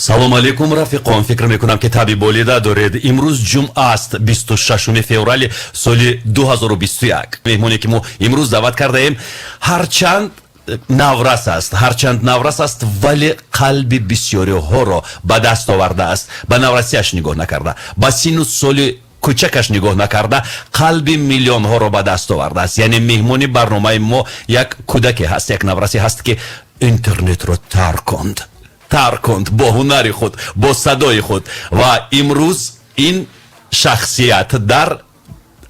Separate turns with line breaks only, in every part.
салом алейкум рафиқон, фикр мекунам ки таби болида доред. имрӯз ҷумъа аст 26 феврали соли 2021. меҳмоне ки мо имрӯз даъват кардаем ҳарчанд наврас аст, вале қалби бисёриҳоро ба даст овардааст. ба наврасиаш нигоҳ накарда, ба сину соли кӯчакаш нигоҳ накарда, қалби миллионҳоро ба даст овардааст. яъне меҳмони барномаи мо як кӯдаке ҳаст, як наврасе ҳаст ки интернетро тарк конд бо ҳунари худ, бо садои худ. ва имрӯз ин шахсият дар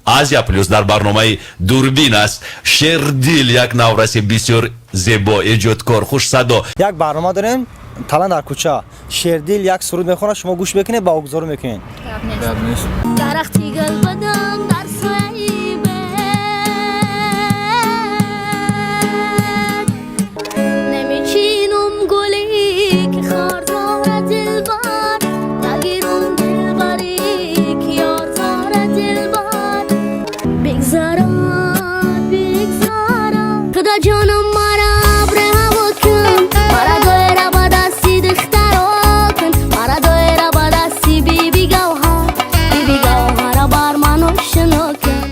Азия-Плюс дар барномаи дурбин аст. Шердил, як навраси бисёр зебо, эҷодкор, хушсадо.
як барнома дорем, талан дар кӯча. Шердил як суруд мехонад, шумо гӯш мекунед, ба огузору мекунед. дарахти гулбадам дар сояи бед немечинум гули ки хорзора дилбар нагирун дилбари ки ёрзора дилбар бигзара худа ҷонам мара абреҳаво кун мара доира ба дасти духтаро кун мара доира ба дасти биби гавҳара бар ман ошино кун.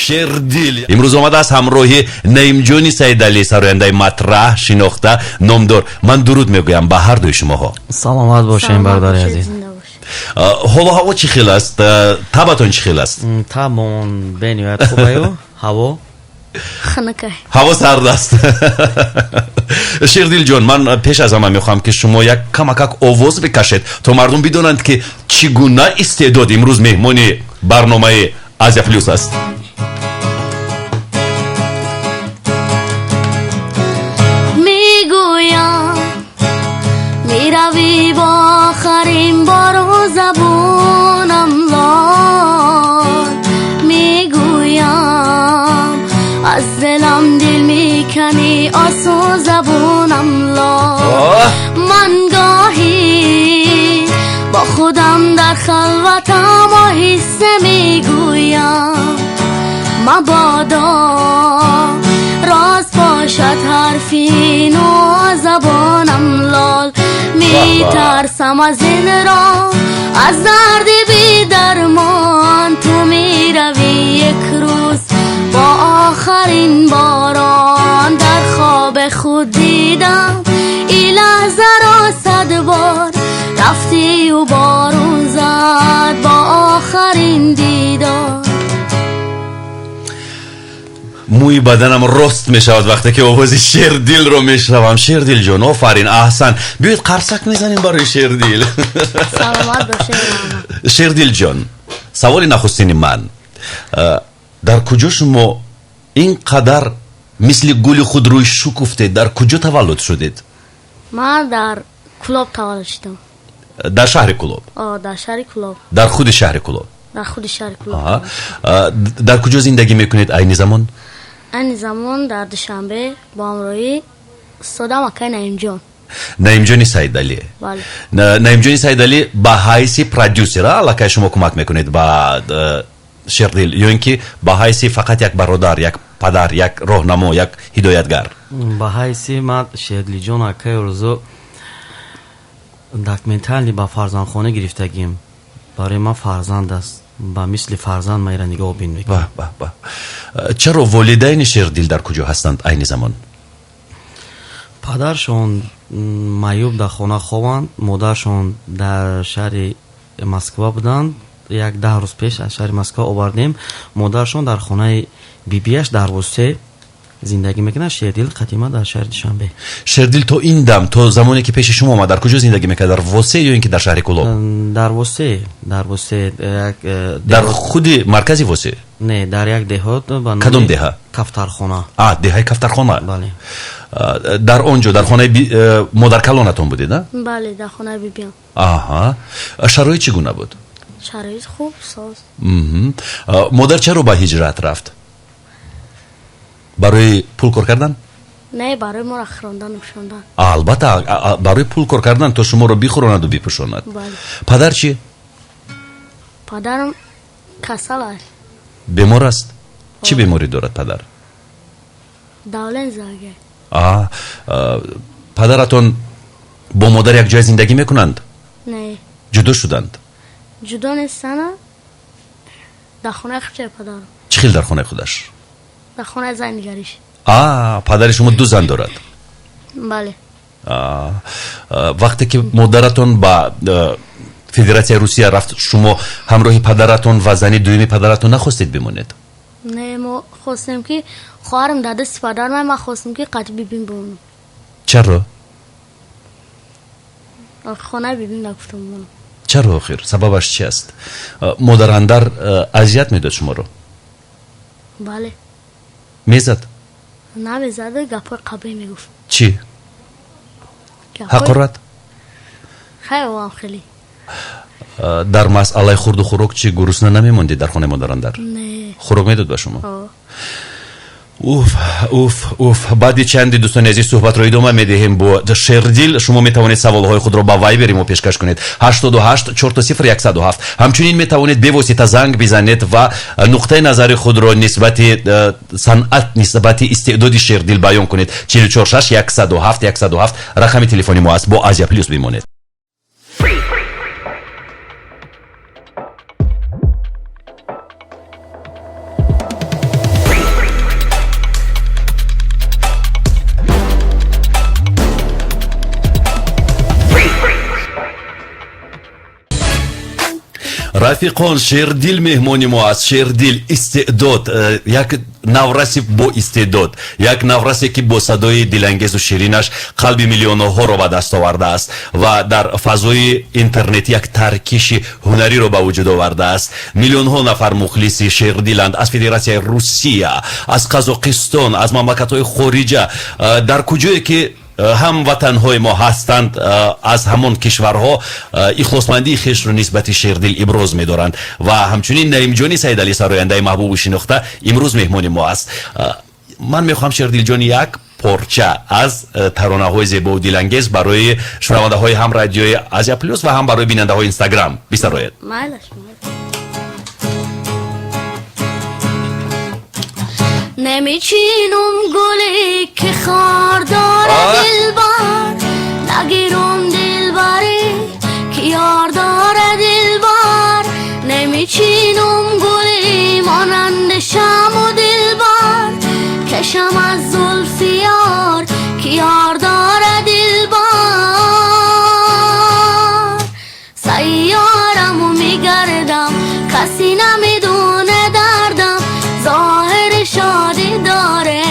Шердил имрӯз омадааст ҳамроҳи Наимҷони Сайдалӣ, сарояндаи матраҳ шинохта номдор. ман дуруд мегӯям ба ҳар дуи шумоҳо.
саломат бошем бародари азиз.
ҳоло ҳаво чӣ хел аст? табатон чӣ хел аст?
табон бениҳоят хубаю. ҳаво
ҳаво сард аст. Шердил ҷон, ман пеш аз ҳама мехоҳам ки шумо як камакак овоз бикашед то мардум бидонанд ки чӣ гуна истеъдод имрӯз меҳмони барномаи Азия-Плюс аст.
мегӯям меравӣ бо охарин бору забонам лол мегӯям аз дилам дил мекани осу забонам лол ман гоҳӣ با خودم در خلوتم آهسته میگویم مبادا راز باشد حرفی نو زبانم لال میترسم از این راه از درد بی درمان تو میروی یک روز با آخرین باران در خواب خود دیدم این لحظه را 100 بار رفتی و بارون زد با آخرین دیدار.
موی بدنم رست میشود وقتی که آواز شردیل رو میشنوم. شردیل جان آفرین، احسن. بیاید قرصک میزنیم برای شردیل.
سلامت باشه.
شردیل جان، سوالی نخستین من، در کجا شما اینقدر مثل گل خود روی شکفته در کجا تولد شدید؟
من در کلوب تولد شدم.
در شهر کلوب؟
در شهر کلوب.
در خود شهر کلوب؟
در خود شهر کلوب.
در کجا زندگی میکنید عین زمان؟
عین زمان در دوشنبه با همراهی استاد مکه نعیمجان.
نعیمجانی سیدعلی.
بله.
نعیمجانی سیدعلی با حیث پرودوسر علاقه شما کمک میکنید با شردیل یا اینکه با حیث فقط یک برادر، یک پدر، یک راهنما، یک هدایتگر؟
با حیث ما شردیل جان اکه روزو داکمنتالی با فرزندخانه گرفتگیم. برای ما فرزند است. با مثل فرزند ما را نگاه بین میکنیم.
چرا والدین شردیل در کجا هستند عین زمان؟
پدرشون معیوب در خانه خوابند، مادرشون در شهر مسکو بودند. یک 10 روز پیش از شهر مسکو آوردیم. مادرشون در خانه بیبیش در وسته زندگی میکنه. شردیل قدیما در شهر دوشنبه.
شردیل تو این دم، تو زمانی که پیش شما ما در کجا زندگی میکنه؟ در وسته یا اینکه در شهر کلوب؟
در وسته.
در خود مرکزی وسته؟
نه، در یک دهات.
کدوم دهه؟
کفترخانه.
دهه کفترخانه.
بله.
در اونجا در خانه مادر کلانتون بودید نه؟
بله، در خانه بیبیام.
آها. شرایط چگونه بود؟
شرایط خوب ساز.
مادر چرا به هجرت رفت؟ برای پول کار کردن؟
نه، برای ما را خواندن و شوندن.
البته برای پول کار کردن تا شما رو بخوراند و بپوشاند.
بله.
پدر چی؟
پدرم کسل است.
بیمار است؟ چی بیماری دارد پدر؟
دولن زاگه.
پدرتون با مادر یک جای زندگی میکنند؟
не
ҷудо шуданд?
ҷудо нестана. дар хонаи худши падарам.
чӣ хел дар хонаи худаш?
дар хонаи заннигариш.
падари шумо ду зан дорад?
бале.
вақте ки модаратон ба федератсияи русия рафт, шумо ҳамроҳи падаратон ва зани дуюми падаратон нахостед бимонед?
не мо хостем ки хоҳарам дар дасти падарам, ман хостем ки қатъ бибин бимонам.
чаро?
хонаи бибин нагуфтам бимонам.
чаро охир? сабабаш чи аст? модарандар азият медод шуморо?
бале.
мезад?
намезад, гапҳои қабӣҳ мегуфт.
чӣ? ҳақорат?
хайвам хеле.
дар масъалаи хурду хӯрок чӣ, гурусна намемондед дар хонаи модарандар?
не.
хӯрок медод ба шумо?
Уф.
баъди чанди дӯстони азиз суҳбатро идома медиҳем бо Шердил. шумо метавонед саволҳои худро ба вайбери мо пешкаш кунед 88 407 107. ҳамчунин метавонед бевосита занг бизанед ва нуқтаи назари худро нисбати санъат, нисбати истеъдоди Шердил баён кунед. 446 107 107 рақами телефони мо аст. бо Азия-Плюс бимонед. рафиқон, Шердил меҳмони мо аст. Шердил истеъдод, як навраси бо истеъдод, як наврасе ки бо садои дилангезу ширинаш қалби миллионҳоро ба даст овардааст ва дар фазои интернет як таркиши ҳунариро ба вуҷуд овардааст. миллионҳо нафар мухлиси Шердиланд аз федератсияи русия, аз қазоқистон, аз мамлакатҳои хориҷа, дар куҷое ки ҳамватанҳои мо ҳастанд, аз ҳамон кишварҳо ихлосмандии хешро нисбати Шердил иброз медоранд ва ҳамчунин Наимҷони Сайдалӣ, сарояндаи маҳбубу шинохта, имрӯз меҳмони мо аст. ман мехоҳам Шердилҷон як порча аз таронаҳои зебоу дилангез барои шунавандаҳои ҳам радиои Азия-Плюс ва ҳам барои бинандаҳои Инстаграм бисароед.
نمیچینم گلی که خار داره دلبر، نگیرم دلبری که یار داره دلبر. نمیچینم گلی مانند شم و دلبر، کشم از زلف یار که یار داره دلبر. سیارم و میگردم کسی نمیدونه دردم، ظاهر شادی داره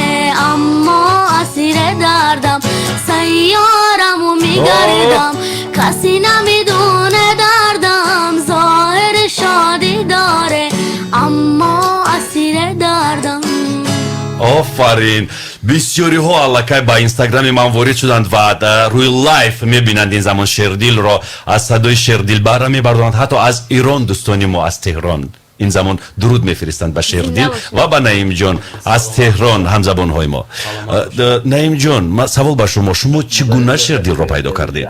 اما اسیر دردم. سیارم و میگردم کسی نمیدونه دردم، ظاهر شادی داره اما اسیر دردم.
آفرین. бисёриҳо аллакай ба инстаграми ман ворид шуданд ва рӯи лайв мебинанд ин замон Шердилро. аз садои Шердилбарра мебардоранд. ҳатто аз Ирон дӯстони мо аз Теҳрон ин замон дуруд мефиристанд ба Шердил ва ба Наимҷон аз Теҳрон, ҳамзабонҳои мо. Наимҷон, савол ба шумо чӣ гуна Шердилро пайдо кардед?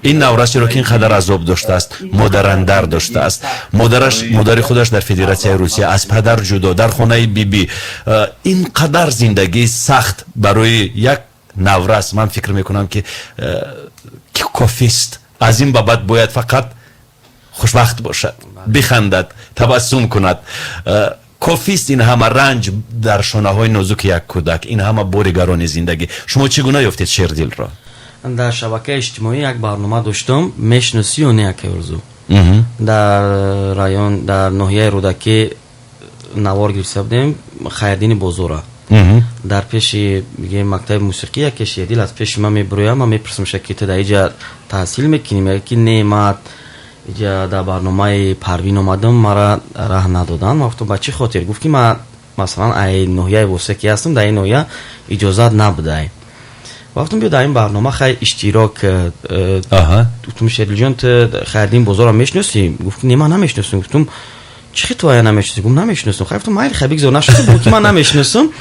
ин наврасиро ки ин қадар азоб доштааст, модарандар доштааст, модари худаш дар федератсияи русия, аз падар ҷудо, дар хонаи бибӣ, ин қадар зиндагии сахт барои як наврас, ман фикр мекунам ки кофист. аз ин ба баъд бояд фақат хушбахт бошад, бихандад, табассум кунад. кофист ин ҳама ранҷ дар шонаҳои нозуки як кӯдак, ин ҳама бори гарони зиндагӣ. шумо чӣ гуна ёфтед Шердилро?
дар шабакаи иҷтимоӣ як барнома доштам, мешиносӣ ё не акаёрзу. дар район, дар ноҳияи рӯдакӣ навор гирифта будем, хайрдини бозора. дар пеши мактаби мусиқӣ яке Шердил аз пеши ман мебирояд, ман мепурсам ки ту дар иҷа таҳсил мекунем, яки немат иҷа дар барномаи парвин омадам, мара раҳ надодан. ман гуфтам ба чӣ хотир? гуфт ки ман масалан ай ноҳияи восита ки ҳастам, дар ин ноҳия иҷозат набудай. гуфтам биё дар ин барнома хай иштирок. гуфтам Шердилҷон ту хайрдин бозорро мешиносӣ? гуфт не ман намешиносам. гуфтам чӣ ту ая намешиносӣ? гуфт намешиносам. хай гуфтам майли хай бигзор нашиносам. гуфт ки ман намешиносам.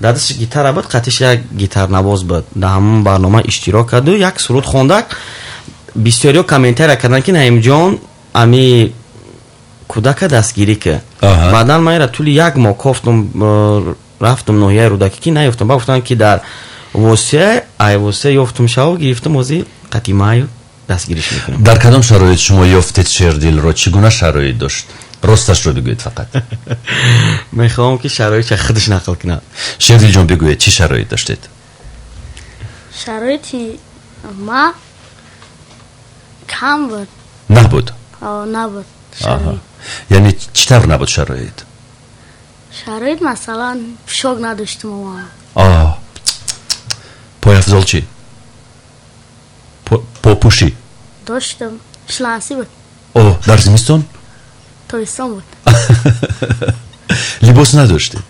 дар дасташ гитара буд, қатиш як гитарнавоз буд. дар ҳамон барнома иштирок карду, як суруд хондак. бисёриҳо комментария карданд ки Наимҷон ами кӯдака дастгирӣ ки. баъдан ман ира тӯли як моҳ кофтам, рафтам ноҳияи рӯдакӣ ки наёфтам. ба гуфтанд ки дар восия, ай восия ёфтам, шаво гирифтам, ҳозир қатъи маю дастгириш мекунем.
дар кадом шароит шумо ёфтед Шердилро? чӣ гуна шароит дошт? росташро бигӯед фақат.
мехоҳам ки шароитша худаш нақл кунад.
Шердилҷон бигӯед, чӣ шароит доштед?
шароити ма кам буд.
набуд?
набуд
Аҳа.
шароит.
яъне чӣ тавр набуд шароит?
шароит масалан пӯшок надоштим ма.
пойафзол чӣ? попӯшӣ
доштам, шланси буд,
дар зимистон?
тобистон буд.
либос надоштед?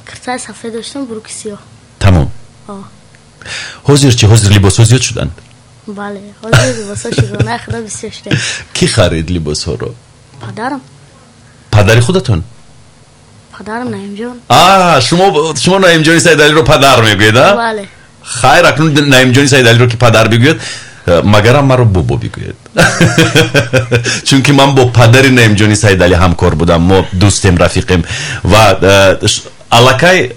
киртаи сафед доштам, буруки сиёҳ.
тамом. ҳозир чӣ? ҳозир либосҳо зиёд шуданд?
бале, ҳозир либосҳо шугонаи худо бисёр шуданд.
кӣ харид либосҳоро?
падарам.
падари худатон?
падарам Наимҷон.
шумо Наимҷони Сайдалиро падар мегӯед?
бале.
хайр, акнун Наимҷони Сайдалиро ки падар бигӯяд, магарам маро бобо бигӯяд. чунки ман бо падари Наимҷони Сайдалӣ ҳамкор будам. мо дӯстем, рафиқем ва аллакай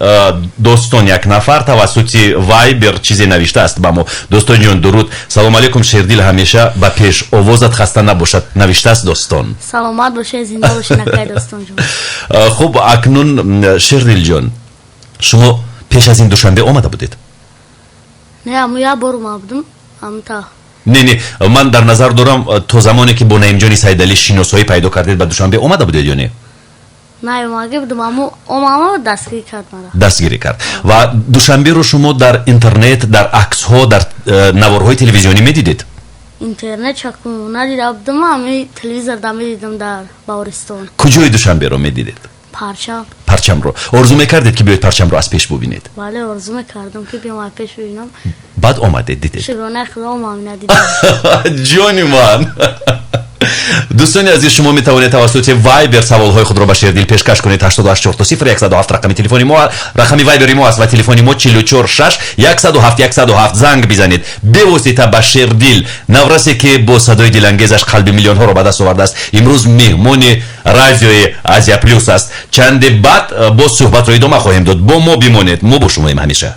достон як нафар тавассути вайбер чизе навиштааст ба мо. достониҷон дуруд. салом алейкум Шердил, ҳамеша ба пеш, овозат хаста набошад, навиштааст достон.
саломат бошед, зинда бошед накай достонҷон.
хуб, акнун Шердилҷон, шумо пеш аз ин душанбе омада будед?
не, аммо як бор омада будам. амта
не, ман дар назар дорам то замоне ки бо Наимҷони Сайдалӣ шиносоӣ пайдо кардед, ба душанбе омада будед ё не?
не, омаги будам, аммо омама дастгирӣ кард мара.
дастгирӣ кард. ва душанберо шумо дар интернет, дар аксҳо, дар наворҳои телевизионӣ медидед?
интернет чакум надида будам, ами телевизорда медидам дар Баҳористон.
куҷои душанберо медидед?
парчам.
парчамро. орзу мекардед ки биёед парчамро аз пеш бубинед?
бале, орзу мекардам ки биём аз пеш бибинам.
баъд омадед, дидед?
шугонаи худо омам надидам.
ҷони ман. дӯстони азиз, шумо метавонед тавассути вайбер саволҳои худро ба Шердил пешкаш кунед. 8840107 рақами телефони мо, рақами вайбери мо аст ва телефони мо 446107107. занг бизанед бевосита ба Шердил, наврасе ки бо садои дилангезаш қалби миллионҳоро ба даст овардааст. имрӯз меҳмони радиои Азия-Плюс аст. чанде баъд боз суҳбатро идома хоҳем дод. бо мо бимонед, мо бо шумоем ҳамеша.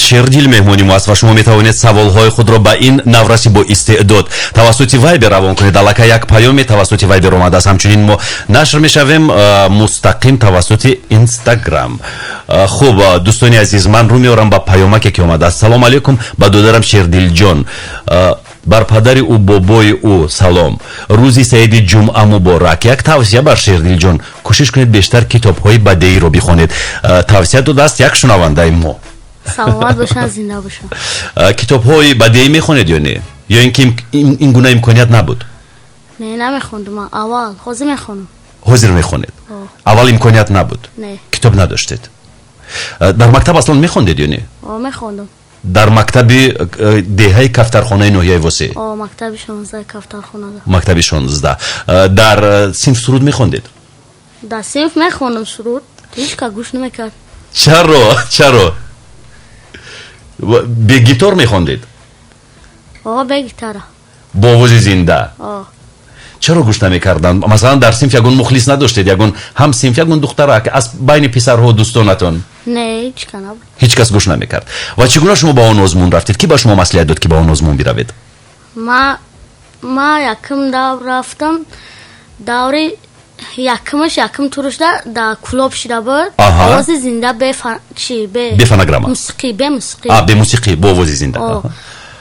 Шердил меҳмони мо аст ва шумо метавонед саволҳои худро ба ин навраси бо истеъдод тавассути вайбер равон кунед. аллакай як паёме тавассути вайбер омадааст. ҳамчунин мо нашр мешавем мустақим тавассути инстаграм. хуб, дӯстони азиз, ман рӯ меорам ба паёмаке ки омадааст. салом алейкум ба додарам Шердилҷон, бар падари ӯ, бобои ӯ салом. рӯзи саиди ҷумъа муборак. як тавсия бар Шердилҷон, кӯшиш кунед бештар китобҳои бадеиро бихонед. тавсия додааст як шунавандаи мо.
саломат бошан, зинда бошан.
китобҳои бадеӣ мехонед ё не? ё ин ки ин гуна имконият набуд?
не, намехондам. аввал ҳозир мехонам.
ҳозир мехонед? аввал имконият набуд?
не.
китоб надоштед? дар мактаб аслан мехондед ё не?
мехондам.
дар мактаби деҳаи кафтархонаи ноҳияи восеъ?
мактаби 16 кафтархонада.
мактаби 16. дар синф суруд мехондед?
дар синф мехондам суруд, ҳеҷ ка гӯш намекард.
чаро бе гитор мехондед?
бе гитара.
бо овози зинда? чаро гӯш намекардан? масалан дар синф ягон мухлис надоштед? ягон ҳамсинф, ягон духтарак аз байни писарҳо дӯстонатон?
не, ҳеҷ ка набуд.
ҳеҷ кас гӯш намекард. ва чӣ гуна шумо ба он озмун рафтед? ки ба шумо маслиҳат дод ки ба он озмун биравед?
ма якум давр рафтам. даври якум турушда дар кулоб шуда буд. овози зинда бе фонограмма. бе мусиқӣ,
бо овози зинда.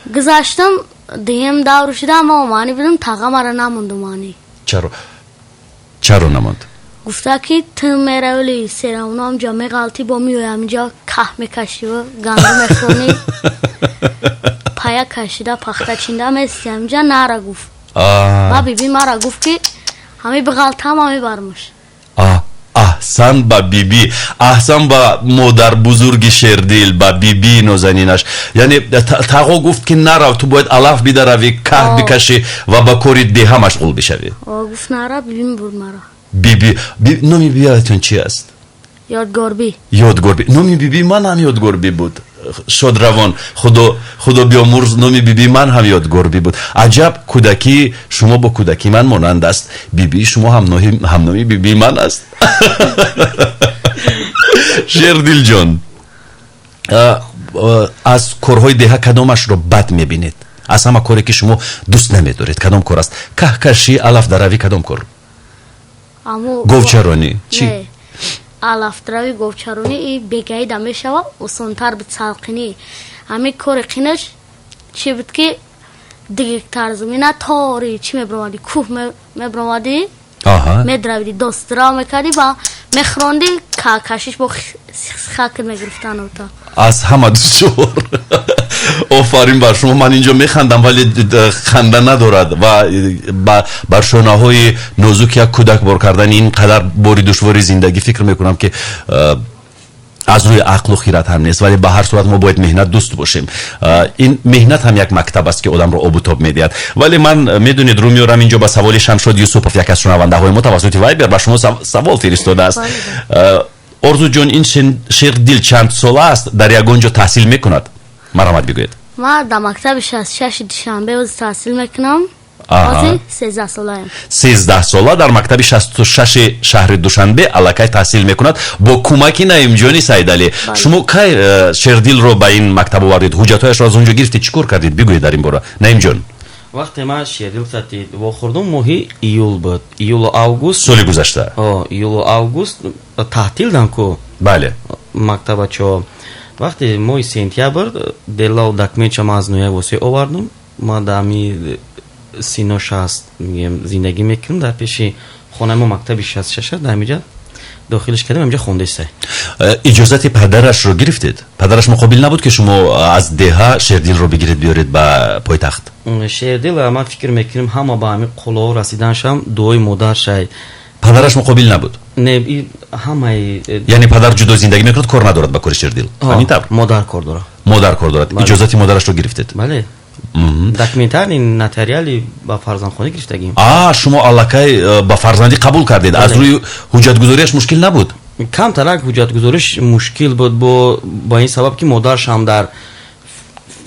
гузаштам дуюм давр шуда, аммо мани будам, тағам ара намонду мани.
чаро намонд? гуфта
ки ту меравли серамуно ҳамҷа меғалти, бо миёи ҳамҷа каҳ мекашиву ганду мехӯни, пая кашида пахта чинда меси ҳамҷа нара гуфт. ба биби мара гуфт ки ҳами биғалтам, ҳами бармуш.
аҳсан ба биби, аҳсан ба модар бузурги Шердил, ба биби нозанинаш. яъне тағо гуфт ки нарав, ту бояд алаф бидаравӣ, каҳ бикашӣ ва ба кори деҳа машғул бишавӣ.
гуфт нара, биби мебурд мара.
биби, номи бибиятон чи аст?
ёдгорби.
номи биби манам ёдгорби буд. шодравон худо биомурз номи биби ман ҳам ёдгорбӣ буд. аҷаб кӯдакии шумо бо кӯдакии ман монанд аст. бибии шумо ҳамноми бибии ман аст. Шердил ҷон, аз корҳои деҳа кадомашро бад мебинед? аз ҳама коре ки шумо дӯст намедоред кадом кор аст? каҳкашӣ, алафдаравӣ, кадом кор? говчаронӣ чӣ?
алафдаравӣ, говчаронӣ бегаида мешава осонтар бицалқинӣ. ҳамин кори қинаш чӣ буд ки дигектар замина тори чӣ мебаромадӣ, кӯҳ мебаромадӣ, медравидӣ, дострав мекардӣ ва мехрондӣ, каҳкашиш бо хакр мегирифтан ота.
аз ҳама душвор. офарин бар шумо. ман инҷо механдам вале ханда надорад ва бар шонаҳои нозук як кӯдак бор кардани ин қадар бори душвори зиндагӣ фикр мекунам ки аз рӯи ақлу хират ҳам нест. вале ба ҳар сурат мо бояд меҳнат дӯст бошем. ин меҳнат ҳам як мактаб аст ки одамро обу тоб медиҳад. вале ман медонед рӯ меорам инҷо ба саволи Шамшод Юсупов, як аз шунавандаҳои мо тавассути вайбер ба шумо савол фиристодааст. орзу ҷон, ин Шердил чанд сола аст? дар ягон ҷо таҳсил мекунад? марамат бигӯед.
ман дар мактаби 66 душанбе оз таҳсил мекунам. ҳозир 13 солаам.
13 сола дар мактаби 66 шаҳри Душанбе аллакай таҳсил мекунад бо кӯмаки Наимҷони Сайдалӣ. шумо кай Шердилро ба ин мактаб овардед? ҳуҷҷатҳояшро аз он ҷо гирифтед? чӣ кор кардед? бигӯед дар ин бора. Наимҷон,
вақте ман Шердил вохӯрдум моҳи июл буд, июлу август
соли гузашта.
июлу август таътилдан ку
бале
мактабачо. вақте моҳи сентябр делал документчам аз нояб восе овардум. ман дами сино 60 зиндагӣ мекунам дар пеши хонаи мо мактаби 66 дар ҳамиҷа дохилиш кардем. ҳамиҷа хондесай.
иҷозати падарашро гирифтед? падараш муқобил набуд ки шумо аз деҳа Шердилро бигиред биёред ба пойтахт?
Шердил ман фикр мекунем ҳама ба ҳамин қуллаҳо расиданшам дуои модаршай.
падараш муқобил набуд?
не ҳамаи
яъне падар ҷудо зиндагӣ мекунад, кор надорад ба кори Шердил? ҳамин тавр?
модар кор дорад.
модар кор дорад. иҷозати модарашро гирифтед?
бале. документарни нотариали ба фарзандхона гирифтагим.
шумо аллакай ба фарзандӣ қабул кардед. аз рӯи ҳуҷҷатгузориаш мушкил набуд?
камтарак ҳуҷҷатгузориш мушкил буд бо ин сабаб ки модаршам дар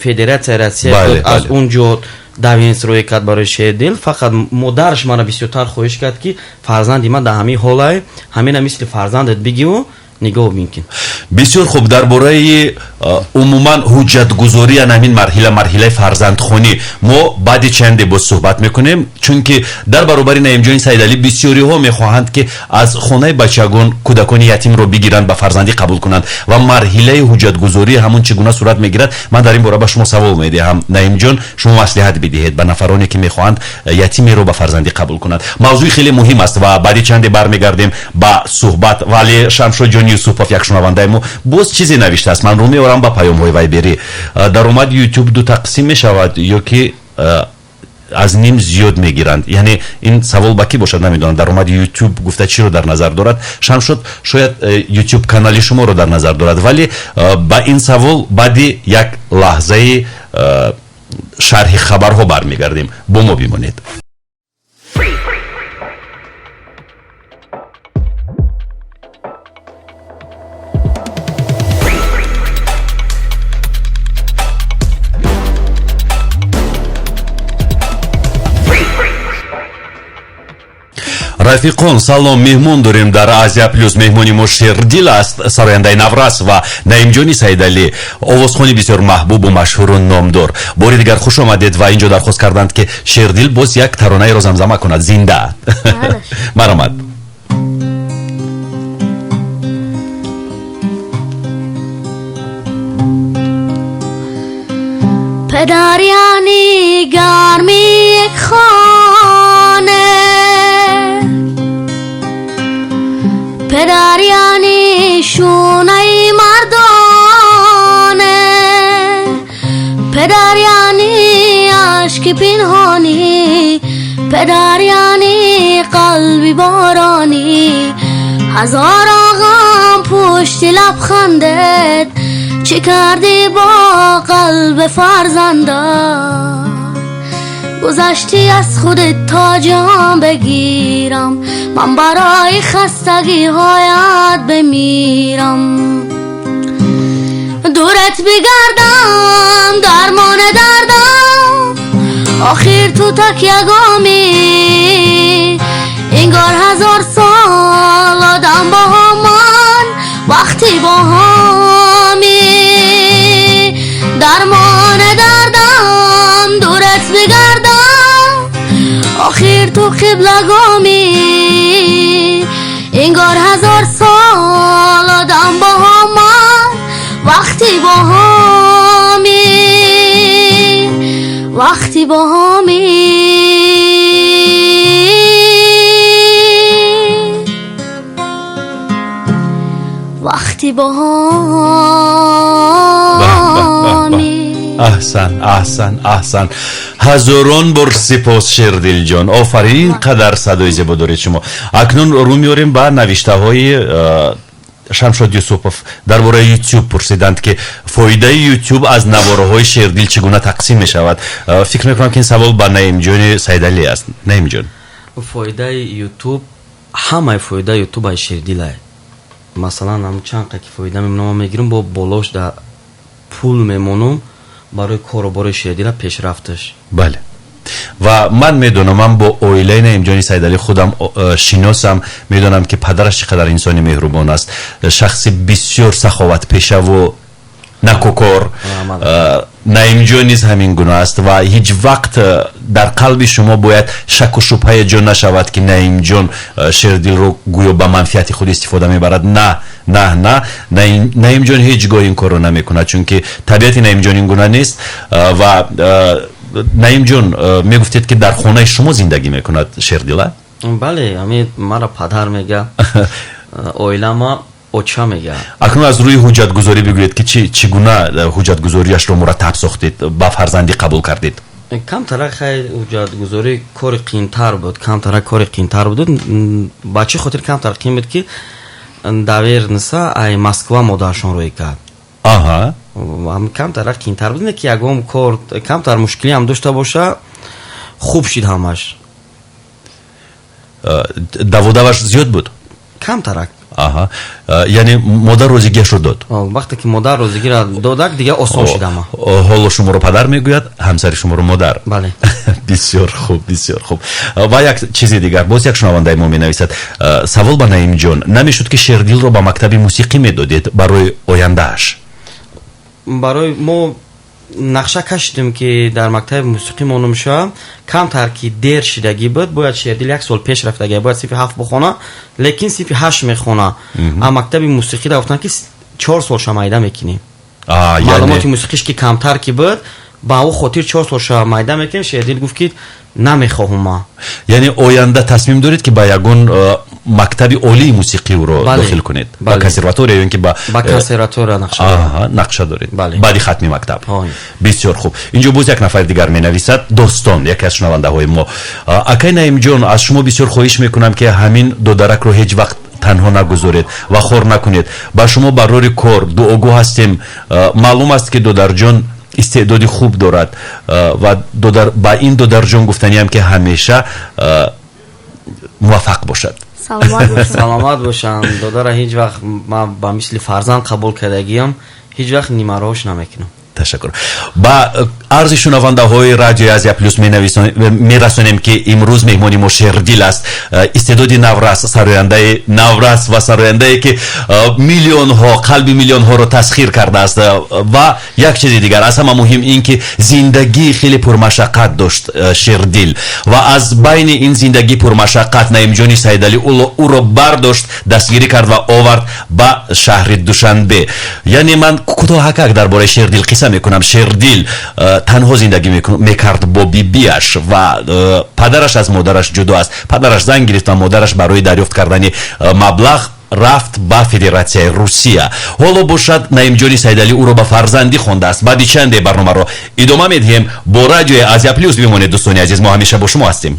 федератсияи Россия буд. аз он ҷо давинсроӣ кард барои Шердил. фақат модараш мара бисёртар хоҳиш кард ки фарзанди ман дар ҳамин ҳолай ҳамина мисли фарзандат бигиву нигоҳ бинкин. бисёр
хуб. дар бораи умуман ҳуҷҷатгузорӣ ан ҳамин марҳилаи фарзандхонӣ мо баъди чанде боз суҳбат мекунем, чунки дар баробари Наимҷони Сайдалӣ бисёриҳо мехоҳанд ки аз хонаи бачагон кӯдакони ятимро бигиранд, ба фарзандӣ қабул кунанд ва марҳилаи ҳуҷҷатгузорӣ ҳамон чӣ гуна сурат мегирад. ман дар ин бора ба шумо савол медиҳам. Наимҷон, шумо маслиҳат бидиҳед ба нафароне ки мехоҳанд ятимеро ба фарзандӣ қабул кунанд. мавзӯи хеле муҳим аст ва баъди чанде бармегардем ба суҳбат. вале Шамшоҷон Юсупов, як шунавандаи мо, боз чизе навиштааст. ман рӯ меорам ба паёмҳои вайберӣ. даромади YouTube ду тақсим мешавад ё ки аз ним зиёд мегиранд? яъне ин савол ба кӣ бошад намедонам. даромади YouTube гуфта чиро дар назар дорад? Шамшод шояд YouTube канали шуморо дар назар дорад, вале ба ин савол баъди як лаҳзаи шарҳи хабарҳо бармегардем. бо мо бимонед. рафиқон, салом. меҳмон дорем дар Азия-Плюс. меҳмони мо Шердил аст, сарояндаи наврас ва Наимҷони Сайдалӣ, овозхони бисёр маҳбубу машҳуру номдор. бори дигар хуш омадед ва инҷо дархост карданд ки Шердил боз як таронаеро замзама кунад. зинда. маромад.
پدر یعنی گرمی یک خانه، پدر یعنی شونه مردانه، پدر یعنی عشق پنهانی، پدر یعنی قلبی بارانی، هزار غم پشت لبخندت چه کردی با قلب فرزندت؟ گذشتی از خودت تا جان بگیرم، من برای خستگی هایت بمیرم. دو
دورت بگردم درمان دردم آخر تو تک یگامی انگار 1000 سال آدم با من وقتی با همی درمان دردم دورت بگردم آخر تو قبلگامی انگار 1000 سال آدم با من وقتی با همی وقتی با همی وقتی با همی
احسن ҳазорон бор сипос шердилҷон офарин қадар садои зебо доред шумо акнун рӯ меорем ба навиштаҳои шамшод юсупов дар бораи ютуб пурсиданд ки фоидаи ютуб аз навораҳои шердил чӣ гуна тақсим мешавад. фикр мекунам ки ин савол ба наимҷони сайдалӣ аст. наимҷон,
фоидаи ютуб ҳамаи фоидаи ютуб аз шердил аст. масалан ҳам чанд ки фоида мемонам мегирам бо болош да пул мемонам барои коробори шердила пешрафташ.
бале, ва ман медонам, ман бо оилаи наимҷони сайдалӣ худам шиносам, медонам ки падараш чӣ қадар инсони меҳрубон аст, шахси бисёр саховатпешаву накукор. наимҷон низ ҳамин гуна аст ва ҳеҷ вақт дар қалби шумо бояд шаку шубҳае ҷо нашавад ки наимҷон шердилро гӯё ба манфиати худ истифода мебарад. наимҷон ҳеҷ гоҳ ин корро намекунад, чунки табиати наимҷон ин гуна нест. ва наимҷон мегуфтед ки дар хонаи шумо зиндагӣ мекунад шердила?
бале, ҳамин мара падар мега, оилама оча мега.
акнун аз рӯи ҳуҷҷатгузорӣ бигӯед ки чӣ гуна ҳуҷҷатгузориашро мураттаб сохтед, ба фарзандӣ қабул кардед?
камтара хай ҳуҷҷатгузорӣ кори қиинтар буд, камтара кори қиинтар буд. ба чӣ хотир камтар қиин буд ки даверниса ай Москва модарашон рӯй кард. камтара қиинтар буд, не ки ягон кор камтар мушкилӣ ҳам дошта боша, хуб шид ҳамаш.
даводаваш зиёд буд?
камтара.
яъне модар розигиашро дод?
вақте ки модар розигиро додак дига осон шидама.
ҳоло шуморо падар мегӯяд, ҳамсари шуморо модар?
бале.
бисёр хуб, бисёр хуб. ва як чизи дигар, боз як шунавандаи мо менависад. савол ба наимҷон, намешуд ки шердилро ба мактаби мусиқӣ медодед барои ояндааш?
барои мо нақша кашидем ки дар мактаби мусиқӣ монум шавам, камтар ки дер шидагӣ буд, бояд шердил 1 сол пеш рафтагӣ, бояд синфи 7 бихона, лекин синфи 8 мехона. а мактаби мусиқӣ да гуфтанд ки 4 сол шамайда мекунем. маълумоти мусиқиш ки камтар ки буд, ба ӯ хотир 4 сол шамайда мекунем. шердил гуфт ки намехоҳам ма.
яъне оянда тасмим доред ки ба ягон мактаби олии мусиқиро дохил кунед? ба консерватория ё ки ба
консерватория
нақша доред баъди хатми мактаб? бисёр хуб. инҷо боз як нафар дигар менависад. достон, яке аз шунавандаҳои мо. акай наимҷон, аз шумо бисёр хоҳиш мекунам ки ҳамин додаракро ҳеҷ вақт танҳо нагузоред ва хор накунед. ба шумо барори кор дуогӯ ҳастем. маълум аст ки додарҷон истеъдоди хуб дорад ва ба ин додарҷон гуфтаниам ки ҳамеша муваффақ бошад.
саломат бошанд. додара ҳеҷ вақт ман ба мисли фарзанд қабул кардагиам, ҳеҷ вақт нимароҳош намекунам.
ташаккур. ба арзи шунавандаҳои радиои Азия-Плюс мерасонем ки имрӯз меҳмони мо Шердил аст. истеъдоди наврас ва сарояндае ки миллионҳо, қалби миллионҳоро тасхир кардааст. ва як чизи дигар, аз ҳама муҳим ин ки зиндагии хеле пурмашаққат дошт Шердил ва аз байни ин зиндагии пурмашаққат наимҷони Сайдалӣ ӯро бардошт, дастгирӣ кард ва овард ба шаҳри Душанбе. яъне ман кӯтоҳакак дар бораи Шердил қисса мекунам. Шердил танҳо зиндагӣ мекард бо бибиаш ва падараш аз модараш ҷудо аст. падараш занг гирифт ва модараш барои дарёфт кардани маблағ рафт ба Федератсияи Русия. ҳоло бошад наимҷони Сайдалӣ ӯро ба фарзандӣ хондааст. баъди чанде барномаро идома медиҳем. бо радиои Азия-Плюс бимонед дӯстони азиз, мо ҳамеша бо шумо ҳастем.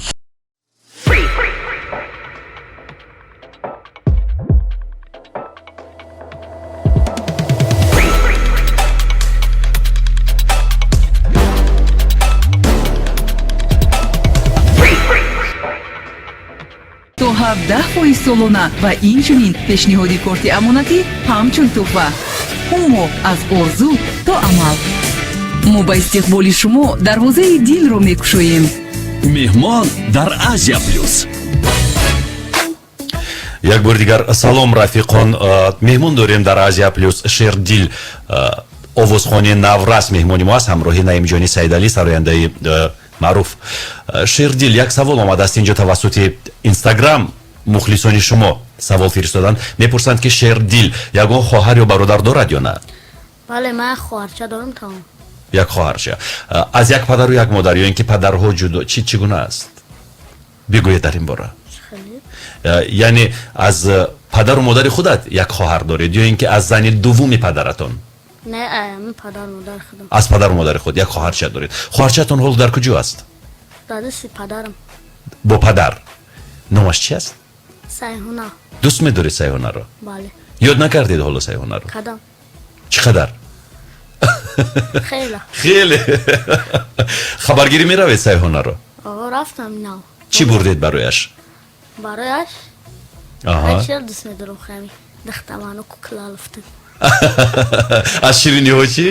то 17% солона ва инчунин пешниҳоди корти амонатӣ ҳамчун тӯҳфа. умо аз орзу то амал. мо ба истиқболи шумо дарвозаи дилро мекушоем.
меҳмон дар Азия-Плюс.
як бори дигар салом рафиқон. меҳмон дорем дар Азия-Плюс. Шердил овозхони наврас меҳмони мо аст, ҳамроҳи Наимҷони Сайдалӣ, сарояндаи маъруф. Шердил, як савол омадааст инҷо тавассути Инстаграм. мухлисони шумо савол фиристодан, мепурсанд ки Шердил ягон хоҳар ё бародар дорад ё на?
бале, ман хоҳарча дорам. тамом.
як хоҳарча. аз як падару як модар ё ин ки падарҳо ҷудо чӣ гуна аст? бигӯед дар ин бора. яъне аз падару модари худат як хоҳар доред ё ин ки аз зани дуввуми падаратон?
не, падар модар худам.
аз падару модари худ як хоҳарча доред. хоҳарчаатон ҳол дар куҷо аст?
дар дасти падарам.
бо падар номаш чи аст?
сайҳуна.
дӯст медоред сайҳунаро?
бале.
ёд накардед ҳоло сайҳунаро?
кадам.
чӣ қадар?
хеле.
хеле. хабаргирӣ меравед сайҳунаро?
рафтам нав.
чӣ бурдед барояш?
барояш
Аҳа.
чер дӯст медорам хами дахтаману куклалуфтад.
аз шириниҳо чӣ?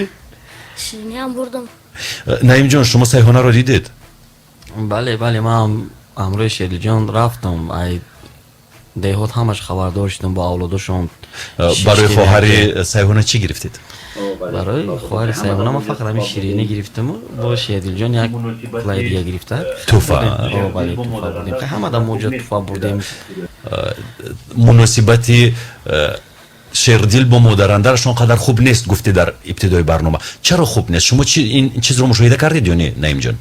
шириниам бурдам.
наимҷон, шумо сайҳунаро дидед?
бале, ман амрӯи Шердилҷон рафтам. ай деҳот ҳамаш хабардор шудам бо авлодошон.
барои хоҳари сайҳуна чӣ гирифтед?
барои хоҳари сайҳуна ман фақат ҳамин ширинӣ гирифтаму бо Шердилҷон як пулаи дига гирифта.
туфа.
бале, туфа бурдем. ҳамада моҷо туфа бурдем.
муносибати Шердил бо модарандараш он қадар хуб нест гуфтед дар ибтидои барнома. чаро хуб нест? шумо ин чизро мушоҳида кардед ё не, наимҷон?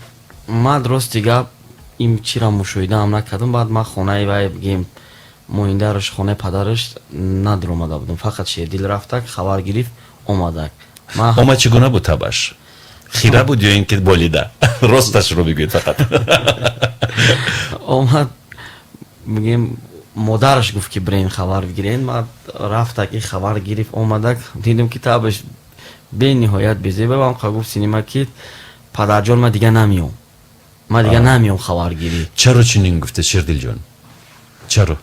ман рости гап ин чиро мушоҳидаам накардам. баъд ман хонаи вай бигем моиндараш, хонаи падараш надиромада будам. фақат Шердил рафтак, хабар гирифт, омадак.
омад чӣ гуна буд табаш? хира буд ё ин ки болида? росташро бигӯед фақат.
омад бигем модараш гуфт ки бирен хабар бигирен. ман рафтак и хабар гирифт, омадак. дидам ки табаш бениҳоят безеба. ман гуфт синима ки падарҷон ман дига намеом. ман дига намеом хабаргирӣ.
чаро чунин гуфтед Шердилҷон? чаро?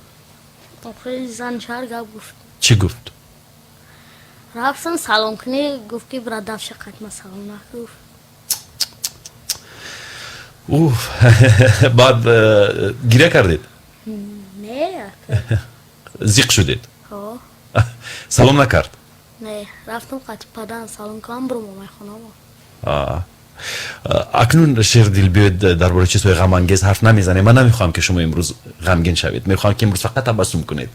зан чар гап гуфт.
чӣ гуфт?
рафтам салом кунӣ, гуфт ки биродав шақат ман салом накуфт.
баъд гиря кардед?
не.
зиқ шудед? салом накард?
не, рафтам қати падарам салом кунам, бурам омай хонамо.
акнун Шердил биёед дар бораи чизҳои ғамангез ҳарф намезанем. ман намехоҳам ки шумо имрӯз ғамгин шавед. мехоҳам ки имрӯз фақат табассум кунед.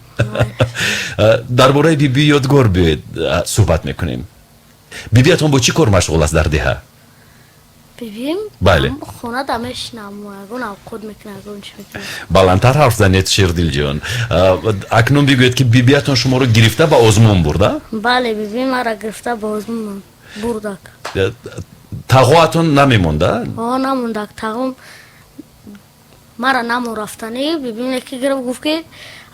дар бораи биби ёдгор биёед суҳбат мекунем. бибиатон бо чӣ кор машғул аст дар деҳа?
бибим
бале,
хонада мешинам, ягон авқот мекунам, ягон чӣ мекунам.
баландтар ҳарф занед Шердилҷон. акнун бигӯед ки бибиатон шуморо гирифта ба озмун бурда?
бале, бибим мара гирифта ба озмун бурдак.
тағоатон намемонда?
намондак. тағом мара намон рафтанӣ. бибим яке гирифт гуфт ки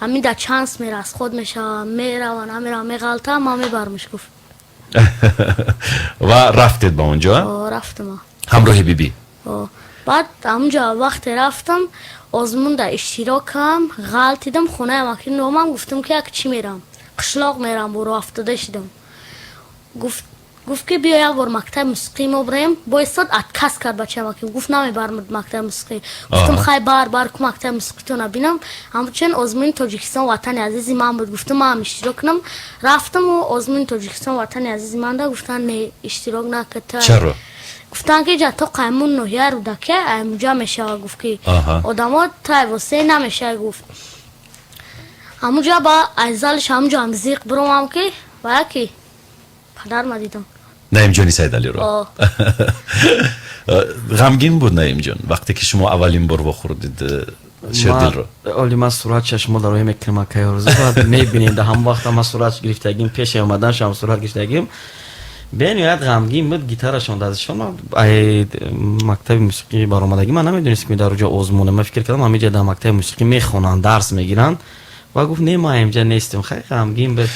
ҳамида чанс мера, аз худ мешава, мерава, намерава, меғалта, ман мебармиш гуфт.
ва рафтед ба он ҷо?
рафтам
ҳамроҳи биби.
баъд ҳамҷо вақте рафтам, озмунда иштирокам, ғалтидам, хонаям аки номам, гуфтам ки як чӣ мерам, қишлоқ мерам, бо рафтада шидам. гуфт ки биё як бор мактаби мусиқӣ мо бирем. бо истод отказ кард бачаам аки гуфт намебармад мактаби мусиқӣ. гуфтам хай бар ку мактаби мусиқитона бинам. ҳамчунин озмуни тоҷикистон ватани азизи ман буд. гуфтам ман ҳам иштирок кунам. рафтаму озмуни тоҷикистон ватани азизи манда гуфтан не, иштирок накард.
чаро?
гуфтан ки ҷа то қаймун ноҳия рудаке амҷа мешава. гуфт ки одамо тай восе намешава. гуфт ҳамуҷа ба айзалиш ҳамҷа ҳам зиқ биромам ки ва яки падарма дидам. Наимҷони
Сайдалиро. ғамгин буд Наимҷон вақте ки шумо аввалин бор вохӯрдед Шердилро?
оли ман суратша шумо дар роҳи мекунем акай орзу мебинем да ҳам вақта ман сурат гирифтагим, пеши омаданшам сурат гирифтагим. бениҳоят ғамгин буд. гитарашон дастшон. мактаби мусиқӣ баромадагӣ ман намедонистам ки дар оҷо озмуне. ман фикр кардам ҳамиҷа дар мактаби мусиқӣ мехонанд, дарс мегиранд. ва гуфт не, ман инҷа нестем. хай ғамгин буд.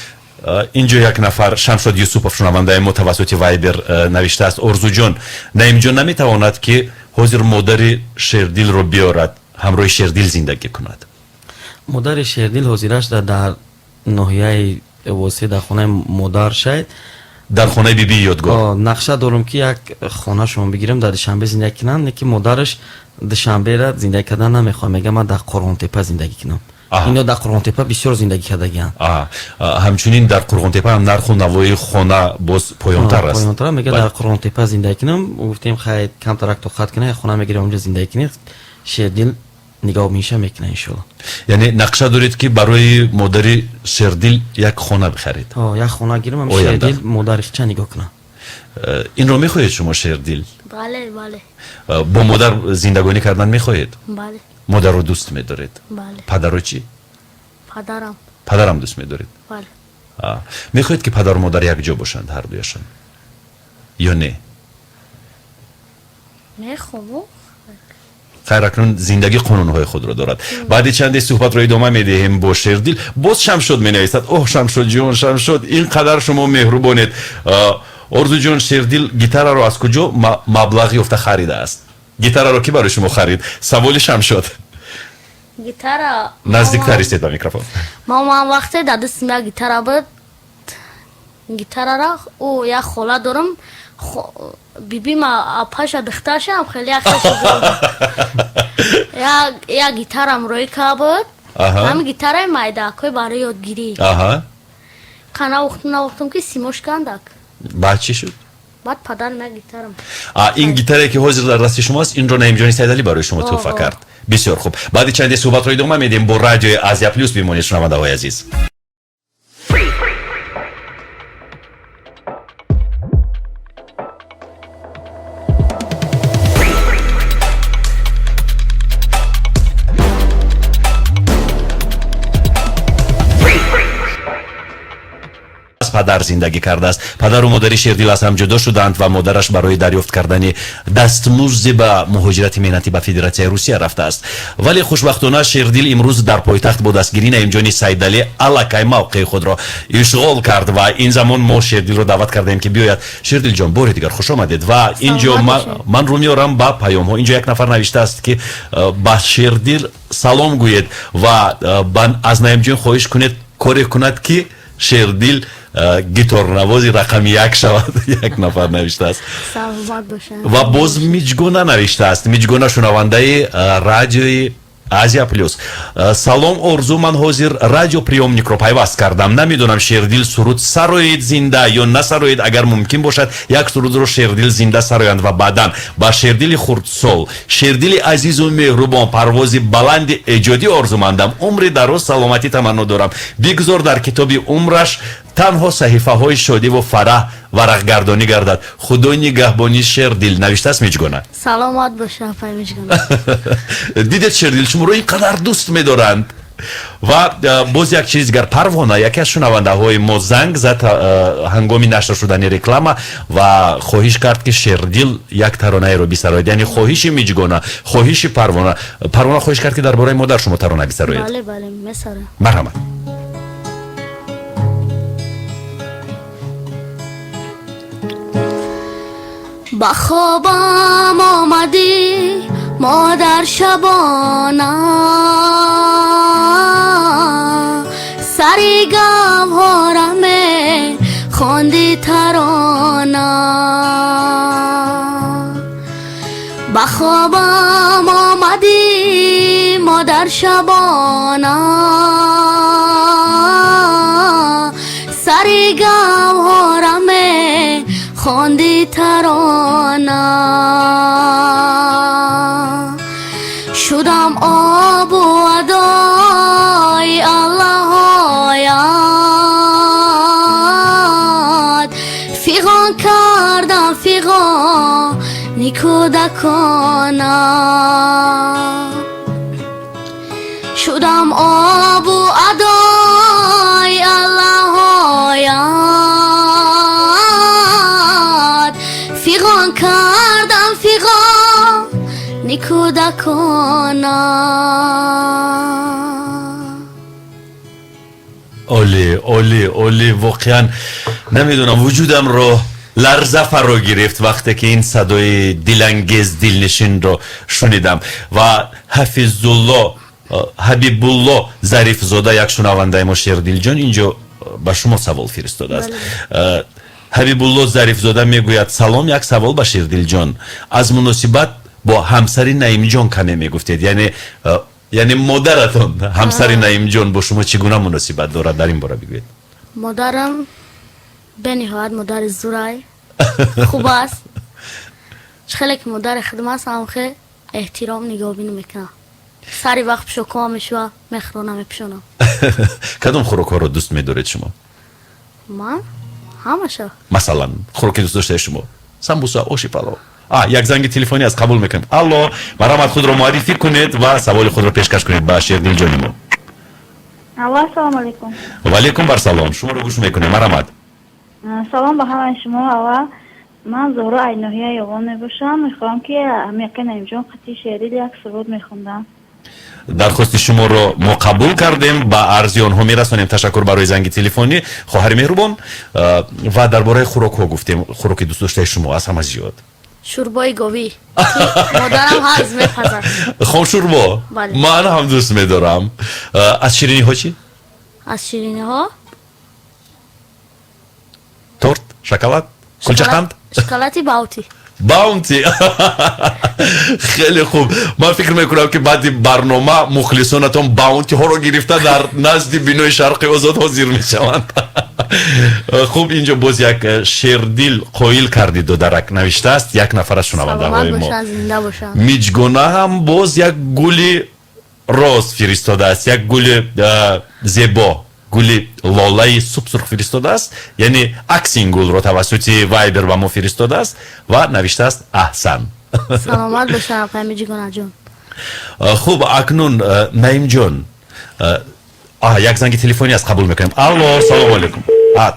инҷо як нафар Шамшод Юсупов шунавандаи мо тавассути Вайбер навиштааст: орзуҷон, Наимҷон наметавонад ки ҳозир модари Шердилро биёрад, ҳамроҳи Шердил зиндагӣ кунад?
модари Шердил ҳозираш дар ноҳияи восе дар хонаи модар шаyd.
дар хонаи биби ёдгор.
нақша дорам ки як хонашон бигирам дар душанбе зиндагӣ кунам, ки модараш душанбера зиндагӣ кардан намехоҳад, мега ман дар Қурғонтепа зиндагӣ кунам. ино дар Қурғонтепа бисёр зиндагӣ кардагианд.
ҳамчунин дар Қурғонтепа ҳам нарху навои хона боз поёнтар аст.
Поёнтар мега дар Қурғонтепа зиндагӣ кунам. Гуфтем хай камтарак тоқат кунам, хона мегирам онҷо зиндагӣ кунем. Шердил нигоҳ миша мекунад иншоалло.
Яъне нақша доред ки барои модари Шердил як хона бихаред.
як хона гирам, Шердил модарихча нигоҳ кунам.
инро мехоҳед шумо Шердил?
бале бале
бо модар зиндагонӣ кардан мехоҳед?
бале
модарро дӯст медоред?
бале
падаро чӣ?
падарам
дӯст медоред?
бале
мехоҳед ки падару модар якҷо бошанд ҳардуяшон ё не?
мехоҳам.
хайр акнун зиндагӣ қонунҳои худро дорад. баъди чанде суҳбатро идома медиҳем бо Шердил. боз Шамшод менависад. оҳ Шамшодҷон, Шамшод, ин қадар шумо меҳрубонед. орзуҷон, Шердил гитараро аз куҷо маблағ ёфта харидааст? гитараро ки барои шумо харид? саволи Шамшод.
гитара
наздиктар истед ба микрофон.
ман вақте дар дастам як гитара буд. гитарара як хола дорам. бибима паша духташам хеле як гитарам ройка буд. ҳамин гитараи майдакҳои барои ёдгирӣ. қана вақтам ки симош кандак.
баъд чӣ шуд?
баъд падарам як гитарам.
ин гитарае ки ҳозир дар дасти шумоаст, инро Наимҷони Сайдалӣ барои шумо тӯҳфа кард. бисёр хуб. баъди чанде суҳбатро идома медиҳем бо радиои Азия-Плюс. бимонед шунавандаҳои азиз. падар зиндагӣ кардааст. падару модари Шердил аз ҳам ҷудо шуданд ва модараш барои дарёфт кардани дастмузди ба муҳоҷирати меҳнатӣ ба Федератсияи Русия рафтааст. вале хушбахтона Шердил имрӯз дар пойтахт бо дастгирии Наимҷони Сайдалӣ аллакай мавқеи худро ишғол кард ва ин замон мо Шердилро даъват кардаем ки биёяд. Шердилҷон, бори дигар хушомадед. ва инҷо ман рӯ меорам ба паёмҳо. инҷо як нафар навиштааст ки ба Шердил салом гӯед ва аз Наимҷон хоҳиш кунед коре кунад ки Шердил гиторнавози рақами 1 шавад. як нафар навиштааст. ва боз Миҷгона навиштааст. Миҷгона шунавандаи радиои Азия-Плюс. салом орзу, ман ҳозир радиоприёмникро пайваст кардам. намедонам Шердил суруд сароед зинда ё насароед. агар мумкин бошад як сурудро Шердил зинда сароянд ва баъдан ба Шердили хурдсол, Шердили азизу меҳрубон парвози баланди эҷодӣ орзумандам. умри дароз, саломатӣ таманно дорам. бигзор дар китоби умраш танҳо саҳифаҳои шодиву фараҳ варақгардонӣ гардад. худои нигаҳбони Шердил. навиштааст Миҷгона.
саломат боша пай Миҷгона.
дидед Шердил шуморо ин қадар дӯст медоранд. ва боз як чиз дигар, Парвона яке аз шунавандаҳои мо занг зад ҳангоми нашр шудани реклама ва хоҳиш кард ки Шердил як таронаеро бисароед. яъне хоҳиши Миҷгона, хоҳиши Парвона. Парвона хоҳиш кард ки дар бораи модар шумо тарона бисароед.
бале бале месарам.
марҳамат.
با خوابم آمدی مادر شبانه سری گوهرمه خواندی ترانه با خوابم آمدی مادر شبانه سری گوهرمه خواندی ترانه شدم آب و ادای الله آیاد فیغان کردم فیغان نیکودکانه شدم آب و ادای الله آیاد فیغان کردم فیغان نیکودکانه
оли воқеан намедонам вуҷудамро ларза фаро гирифт вақте ки ин садои дилангез дилнишинро шунидам ва ҳабибулло зарифзода як шунавандаи мо Шердилҷон инҷо ба шумо савол фиристодааст. ҳабибулло зарифзода мегӯяд салом, як савол ба Шердилҷон. Аз муносибат бо ҳамсари Наимҷон каме мегуфтед, яъне модаратон ҳамсари Наимҷон бо шумо чӣ гуна муносибат дорад, дар ин бора бигӯед.
модарам бениҳоят модари зурай хуб аст. хеле ки модари хидмат ҳам хе эҳтиром нигоҳбинӣ мекунам. сари вақт пишо кор мешава, мехӯрона мепӯшонам.
кадом хӯрокҳоро дӯст медоред шумо?
ман ҳамаша.
масалан хӯроки дӯст доштаи шумо? самбуса, оши палов. як занги телефонӣ аст, қабул мекунем. алло, марҳамат, худро муаррифӣ кунед ва саволи худро пешкаш кунед ба Шердилҷони мо.
алло, ассалому алайкум.
ва алайкум барсалом, шуморо гӯш мекунем. марҳамат.
салом ба ҳамаи шумо. аввал ман зоҳра айноҳия ёғон мебошам. мехоҳам ки амиқи Наимҷон қати Шердил як суруд мехондам.
дархости шуморо мо қабул кардем, ба арзи онҳо мерасонем. ташаккур барои занги телефонӣ, хоҳари меҳрубон. ва дар бораи хӯрокҳо гуфтем, хӯроки дӯстдоштаи шумо аз ҳама зиёд
шӯрбои говӣ модарам ҳарз мепазад.
хомшӯрбо
Бале.
ман ҳам дӯст медорам. аз шириниҳо чӣ?
аз шириниҳо
торт, шоколад, кулчақанд,
шоколади баунти.
баунти. хеле хуб. ман фикр мекунам ки баъди барнома мухлисонатон баунтиҳоро гирифта дар назди бинои Шарқи Озод ҳозир мешаванд. хуб, инҷо боз як Шердил қоил кардиду дарак навиштааст. як нафар аз шунавандаҳои мо.
зинда бошанд.
миҷгона ҳам боз як гули роз фиристодааст, як гули зебо, гули лолаи субсурх фиристодааст, яъне аксин гулро тавассути вайбер ба мо фиристодааст ва навиштааст аҳсан.
саломат бошанд апай миҷгонаҷон.
хуб, акнун Наимҷон, як занги телефонӣ аст, қабул мекунем. алло, салому алайкум.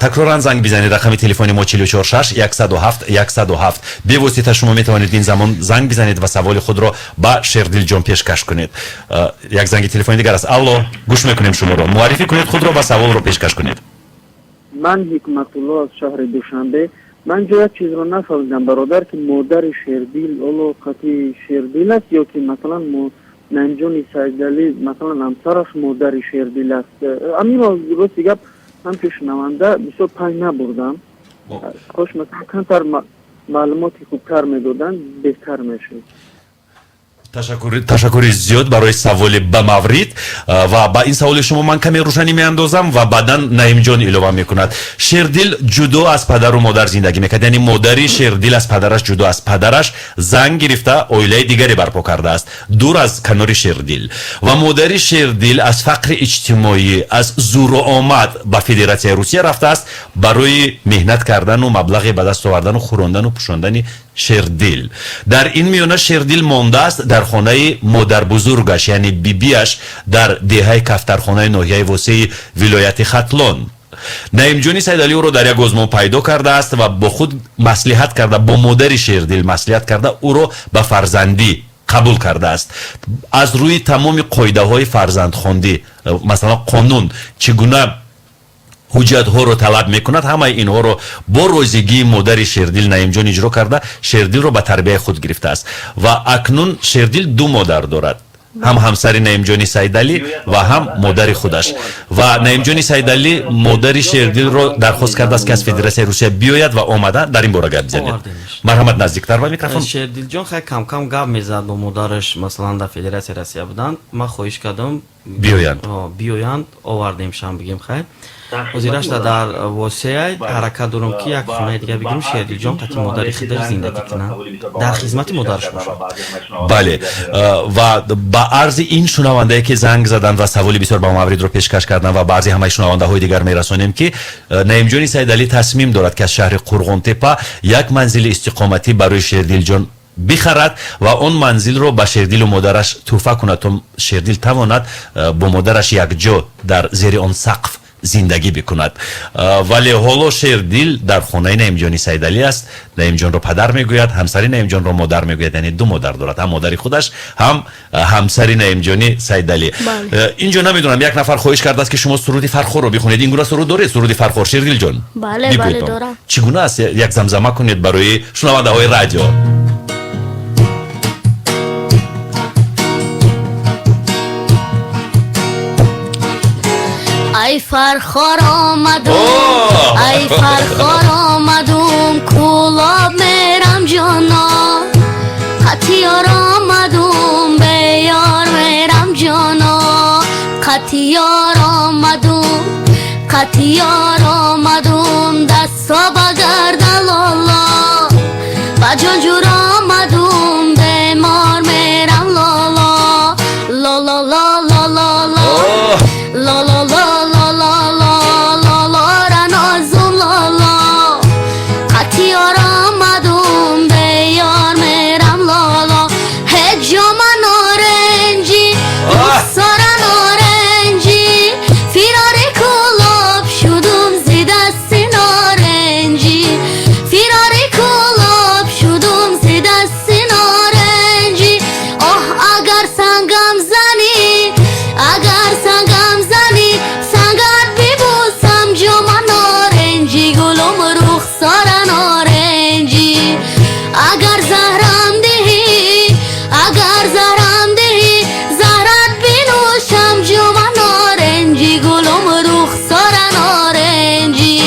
такроран занг бизанед. рақами телефони мо 446 107 107. бевосита шумо метавонед ин замон занг бизанед ва саволи худро ба Шердилҷон пешкаш кунед. як занги телефони дигар аст. алло, гӯш мекунем шуморо. муаррифӣ кунед худро ва саволро пешкаш кунед.
ман ҳикматулло аз шаҳри душанбе. ман ҷо як чизро нафаҳмидам бародар, ки модари Шердил оло қати Шердил аст ё ки масалан Наимҷони Сайдалӣ масалан ҳамсараш модари Шердил аст. амиро рости гап ҳам ки шунаванда бисёр пай набурдам. хош масалан камтар маълумоти хубтар медодан беҳтар мешуд.
ташаккури зиёд барои саволи ба маврид. ва ба ин саволи шумо ман каме рӯшанӣ меандозам ва баъдан Наимҷон илова мекунад. Шердил ҷудо аз падару модар зиндагӣ мекард, яъне модари Шердил аз падараш ҷудо аст. падараш занг гирифта оилаи дигаре барпо кардааст дур аз канори Шердил. ва модари Шердил аз фақри иҷтимоӣ, аз зуру омад ба Федератсияи Русия рафтааст барои меҳнат кардану маблағе ба даст овардану хӯрондану пӯшондани Шердил. дар ин миёна Шердил мондааст дар хонаи модарбузургаш, яъне бибиаш дар деҳаи кафтархонаи ноҳияи восеи вилояти Хатлон. Наимҷони Сайдалӣ ӯро дар як озмон пайдо кардааст ва бо худ маслиҳат карда, бо модари Шердил маслиҳат карда ӯро ба фарзандӣ қабул кардааст. аз рӯи тамоми қоидаҳои фарзандхондӣ, масалан қонун чӣ гуна ҳуҷҷатҳоро талаб мекунад, ҳамаи инҳоро бо розигии модари Шердил Наимҷон иҷро карда Шердилро ба тарбияи худ гирифтааст. ва акнун Шердил ду модар дорад, ҳам ҳамсари Наимҷони Сайдалӣ ва ҳам модари худаш. ва Наимҷони Сайдалӣ модари Шердилро дархост кардааст ки аз Федератсияи Русия биёяд ва омада. дар ин бора гап бизанед. марҳамат, наздиктар ба микрофон.
Шердилҷон хай кам гап мезад бо модараш, масалан дар Федератсияи Русия буданд. ман хоҳиш кардам биёянд, овардем шам бигем хай. ҳозираш дар восея ҳаракат дорам ки як хонаи дигар бигирим, Шердилҷон қати модари худаш зиндагӣ кунад, дар хизмати модараш бошад.
бале, ва ба арзи ин шунавандае ки занг заданд ва саволи бисёр ба мавридро пешкаш карданд ва ба арзи ҳамаи шунавандаҳои дигар мерасонем ки Наимҷони Сайдалӣ тасмим дорад ки аз шаҳри Қурғонтепа як манзили истиқоматӣ барои Шердилҷон бихарад ва он манзилро ба Шердилу модараш тӯҳфа кунад, то Шердил тавонад бо модараш якҷо дар зери он сақф зиндагӣ бикунад. вале ҳоло Шердил дар хонаи Наимҷони Сайдалӣ аст. Наимҷонро падар мегӯяд, ҳамсари Наимҷонро модар мегӯяд, яъне ду модар дорад, ҳам модари худаш, ҳам ҳамсари Наимҷони Сайдалӣ. инҷо намедонам, як нафар хоҳиш кардааст ки шумо суруди фархорро бихонед. ин гуна суруд доред? суруди фархор Шердилҷон?
бале дорам.
чӣ гуна аст? як замзама кунед барои шунавандаҳои радио.
ай فرخار آمدم ای فرخار آمدم کلاب میرم جانا قطیار آمدم به یار میرم جانا قطیار آمدم قطیار آمدم دستا بگردن لالا با جان جور آمدم بیمار میرم لالا لالا لالا لالا لالا لالا لالا لالا رنازم لالا قطیار آمدم بیار میرم لالا هجام نارنجی سارا نارنجی فیراری کلاب شدم زی دست نارنجی فیراری کلاب شدم زی دست نارنجی آه اگر سنگم زنی اگر سنگم زنی سنگت ببوسم جام نارنجی گلم رخسار نارنجی اگر زهرم دهی اگر زهرم دهی زهرت بنوشم جام نارنجی گلم رخسار نارنجی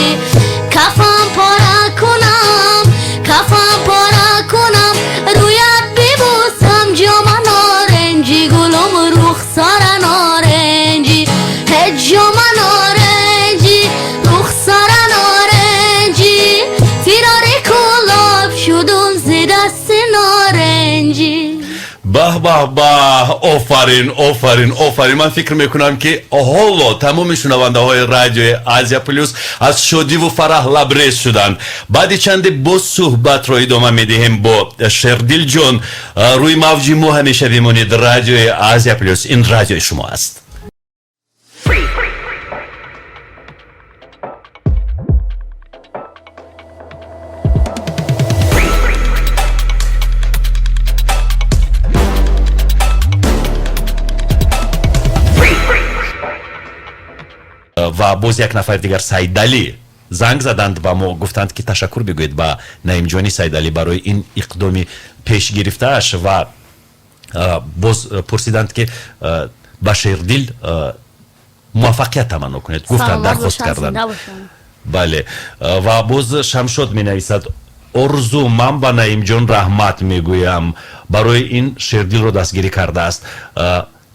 کفم پاره کنم کفم پاره کنم رویت ببوسم جام نارنجی گلم رخسار نارنجی هجام نارنجی رخسار نارنجی فیراری کلاب شدم زی دست نارنجی
به به به آفرین آفرین آفرین من فکر میکنم که حالا تمام شنونده های رادیوی آزیا پلوس از شادی و فرح لبریز شدن بعد چند باز صحبت را ادامه میدهیم با شردیل جان روی موج ما همیشه بمانید رادیوی آزیا پلوس این رادیوی شما است و باز یک نفر دیگر سایدالی زنگ زدند و ما گفتند که تشکر بگوید با наимҷони Сайдалӣ برای این اقدام پیش گرفته‌اش و باز پرسیدند که با شردیل موفقیت تمنا کنید گفتند درخواست کردند بله و باز شمشاد می نویسد ارزو من با наимҷон رحمت میگویم برای این شردیل رو دستگیری کرده است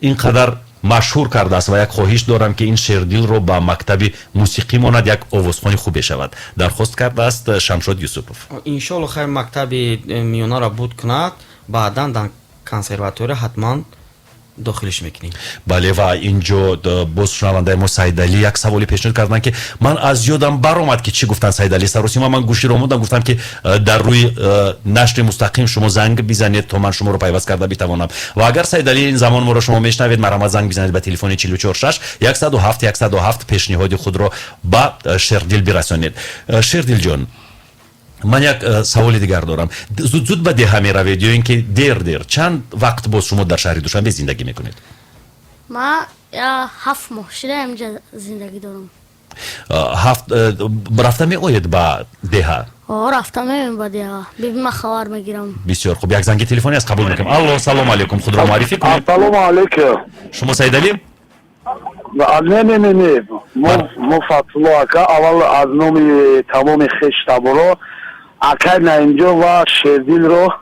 اینقدر машҳур кардааст ва як хоҳиш дорам ки ин шердилро ба мактаби мусиқӣ монад як овозхони хуб бешавад дархост кардааст шамшод юсупов
иншоалло хайр мактаби миёнаро буд кунад баъдан дар консерватория ҳатман дохилиш мекунем
бале ва инҷо боз шунавандаи мо Сайдалӣ як саволи пешниҳод карданд ки ман аз ёдам баромад ки чӣ гуфтанд Сайдалӣ саросима ман гӯширо омӯдам гуфтам ки дар рӯи нашри мустақим шумо занг бизанед то ман шуморо пайваст карда битавонам ва агар Сайдалӣ ин замон моро шумо мешнавед марҳамат занг бизанед ба телефони 446 107 107 пешниҳоди худро ба Шердил бирасонед Шердил ҷон من یک سوالی دیگر دارم زود زود به دهه می روید یا اینکه دیر چند وقت باز شما در شهر دوشنبه زندگی میکنید
ما 7 ماه شده اینجا زندگی دارم
7 رفته می آید با دهه
رفته میام با دهه ببین من خبر میگیرم
بسیار خوب یک زنگ تلفنی است قبول میکنم الو سلام علیکم خود را معرفی کنید
سلام علیکم
شما Сайдалӣ
نه ما فضلو اکا اول از نومی تمام خشتبارو اکا наимҷон و شردیل رو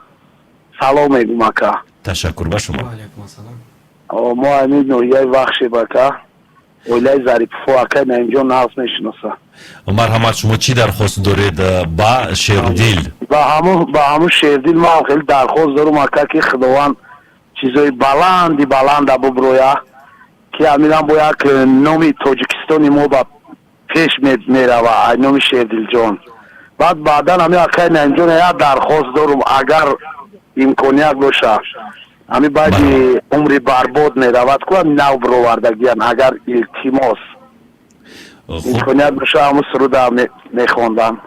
سلام میگم اکا
تشکر با شما
ما امید نویای وقشی بکا اویلای ظریفو اکا наимҷон ناس میشناسه
مرحمت شما چی درخواست دارید با شردیل
با همون شردیل ما خیلی درخواست دارم اکا که خداوند چیزای بلندی ببرویا که امیرم با یک نومی تاجیکستانی ما با پیش میروه نومی شردیل جان بعدا همی اکای наимҷон یک درخواست دارم اگر امکانیت باشه همی باید عمری برباد میرود کنم نو برآوردگیان اگر التماس امکانیت باشه همون سروده میخواندم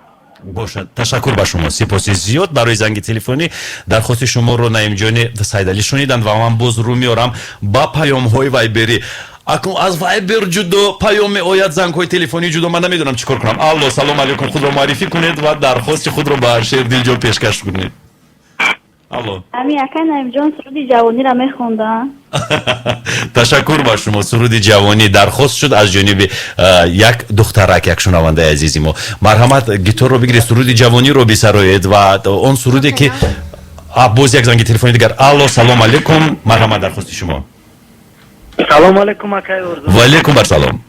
باشد تشکر با شما سپاسی زیاد برای زنگ تلفنی درخواست شما رو наимҷони Сайдалӣ шуниданд ва ман боз рӯ меорам ба паёмҳои вайберӣ акнун аз вайбер ҷудо паём меояд зангҳои телефонӣ ҷудо ман намедонам чӣ кор кунам алло салом алейкум худро маърифӣ кунед ва дархости худро ба Шердил ҷон пешкаш кунед алло.
Ами ака Наимҷон суруди ҷавониро мехонданд.
Ташаккур ба шумо. суруди ҷавонӣ дархост шуд аз ҷониби як духтарак, як шунавандаи азизи мо. марҳамат, гиторро бигиред, суруди ҷавониро бисароед ва он суруде ки боз як занги телефони дигар. алло, салом алейкум. марҳамат, дархости шумо.
салом алейкум акай Орзу.
ва алейкум барсалом.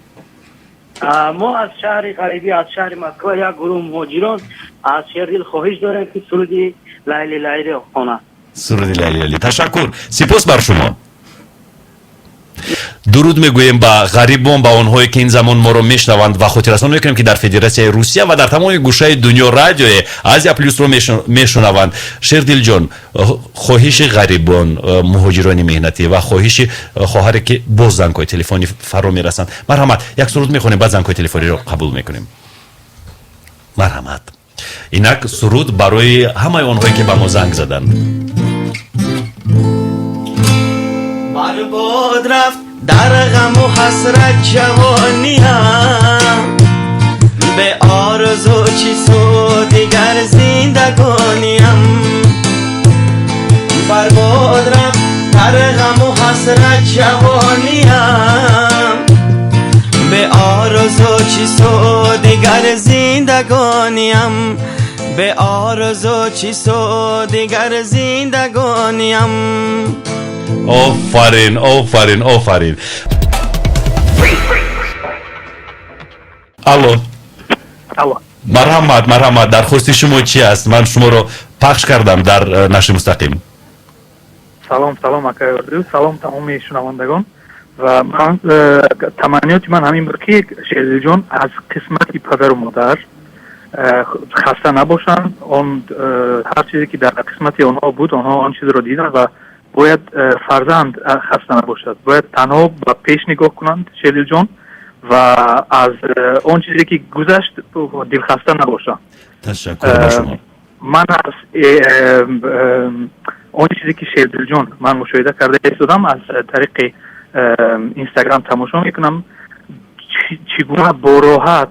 мо аз шаҳри ғарибӣ, аз шаҳри Москва як гурӯҳ муҳоҷирон аз Шердил хоҳиш дорем ки суруди лайли лайли хона.
суруди лайли лайли. ташаккур, сипос бар шумо. дуруд мегӯем ба ғарибон, ба онҳое ки ин замон моро мешнаванд ва хотиррасон мекунем ки дар Федератсияи Русия ва дар тамоми гӯшаи дунё радиои Азия-Плюсро мешунаванд. Шердилҷон, хоҳиши ғарибон, муҳоҷирони меҳнатӣ ва хоҳиши хоҳаре ки боз зангҳои телефонӣ фаро мерасанд. марҳамат, як суруд мехонем, баъд зангҳои телефониро қабул мекунем. марҳамат. инак суруд барои ҳамаи онҳое ки ба мо занг заданд.
برباد رفت در غم و حسرت جوانیم به آرزو چیزو دیگر زندگانیم برباد رفت در غم و حسرت جوانیم به آرزو چیزو دیگر زندگانیم به آرزو چیزو دیگر زندگانیم
офарин, офарин, офарин. алло.
алло.
марҳамат, дархости шумо чи аст? ман шуморо пахш кардам дар нашри мустақим.
салом акай Орзу. салом тамоми шунавандагон. ва ман таманниёти ман ҳамин буд ки Шердилҷон аз қисмати падару модар хаста набошанд. он ҳар чизе ки дар қисмати онҳо буд, онҳо он чизро диданд ва бояд фарзанд хаста набошад. бояд танҳо ба пеш нигоҳ кунанд Шердилҷон ва аз он чизе ки гузашт дилхаста набошанд.
ташаккур ба шумо.
ман аз он чизе ки Шердилҷон ман мушоҳида карда истодам, аз тариқи инстаграм тамошо мекунам чӣ гуна бо роҳат,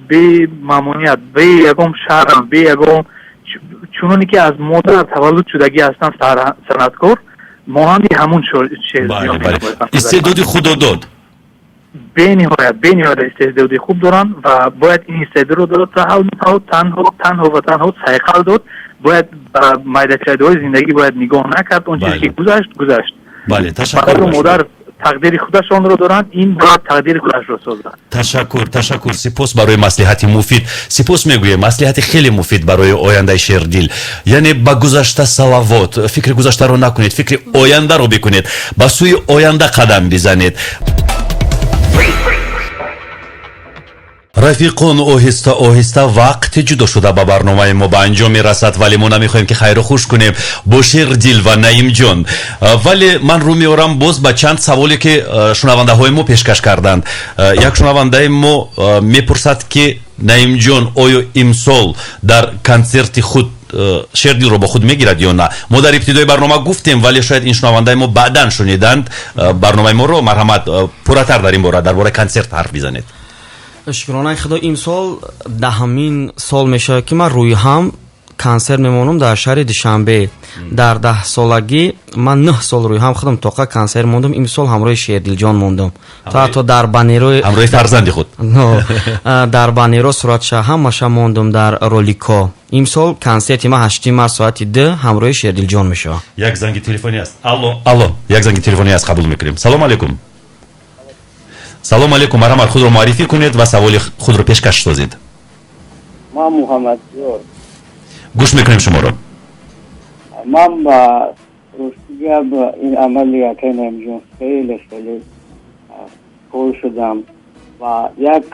бе маъмуният, бе ягон шарм, бе ягон чуноне ки аз модар таваллуд шудагӣ ҳастанд санъаткор, монанди ҳамун Шердилҷон.
истеъдоди худодод.
бениҳоят истеъдоди хуб доранд ва бояд ин истеъдодро танҳо ва танҳо сайқал дод. бояд ба майдачаҳои зиндагӣ бояд нигоҳ накард. он чизе ки гузашт.
бале, ташаккур.
модар тақдири худашонро доранд, ин бояд тақдири худашро созад.
ташаккур. сипос барои маслиҳати муфид. сипос мегӯем, маслиҳати хеле муфид барои ояндаи Шердил. яъне ба гузашта салавот, фикри гузаштаро накунед, фикри ояндаро бикунед, ба сӯи оянда қадам бизанед. рафиқон, оҳиста оҳиста вақти ҷудо шуда ба барномаи мо ба анҷом мерасад, вале мо намехоҳем ки хайру хуш кунем бо Шердил ва Наимҷон. вале ман рӯ меорам боз ба чанд саволе ки шунавандаҳои мо пешкаш карданд. як шунавандаи мо мепурсад ки Наимҷон оё имсол дар консерти худ Шердилро бо худ мегирад ё на? мо дар ибтидои барнома гуфтем, вале шояд ин шунавандаи мо баъдан шуниданд барномаи моро. марҳамат, пурратар дар ин бора, дар бораи консерт ҳарф бизанед.
шукронаи худо, имсол даҳамин сол мешавад ки ман рӯи ҳам консерт мемонам дар шаҳри Душанбе. дар 10 солагӣ ман 9 сол рӯи ҳам худам тоқа консерт мондам. имсол ҳамроҳи Шердилҷон мондам. то ҳатто дар банерои
ҳамроҳи фарзанди худ
дар банеро суратша ҳамаша мондам дар ролико. имсол консерти ман 8 март соати 2 ҳамроҳи Шердилҷон мешавад.
як занги телефони аст. алло, як занги телефони аст, қабул мекунем. салом алейкум. салом алейкум. марҳамат, худро муаррифӣ кунед ва саволи худро пешкаш созед.
ман муҳаммадзор
гӯш мекунем шуморо.
ман ба ростига ба ин амали акай Наимҷон хеле қоил шудам ва як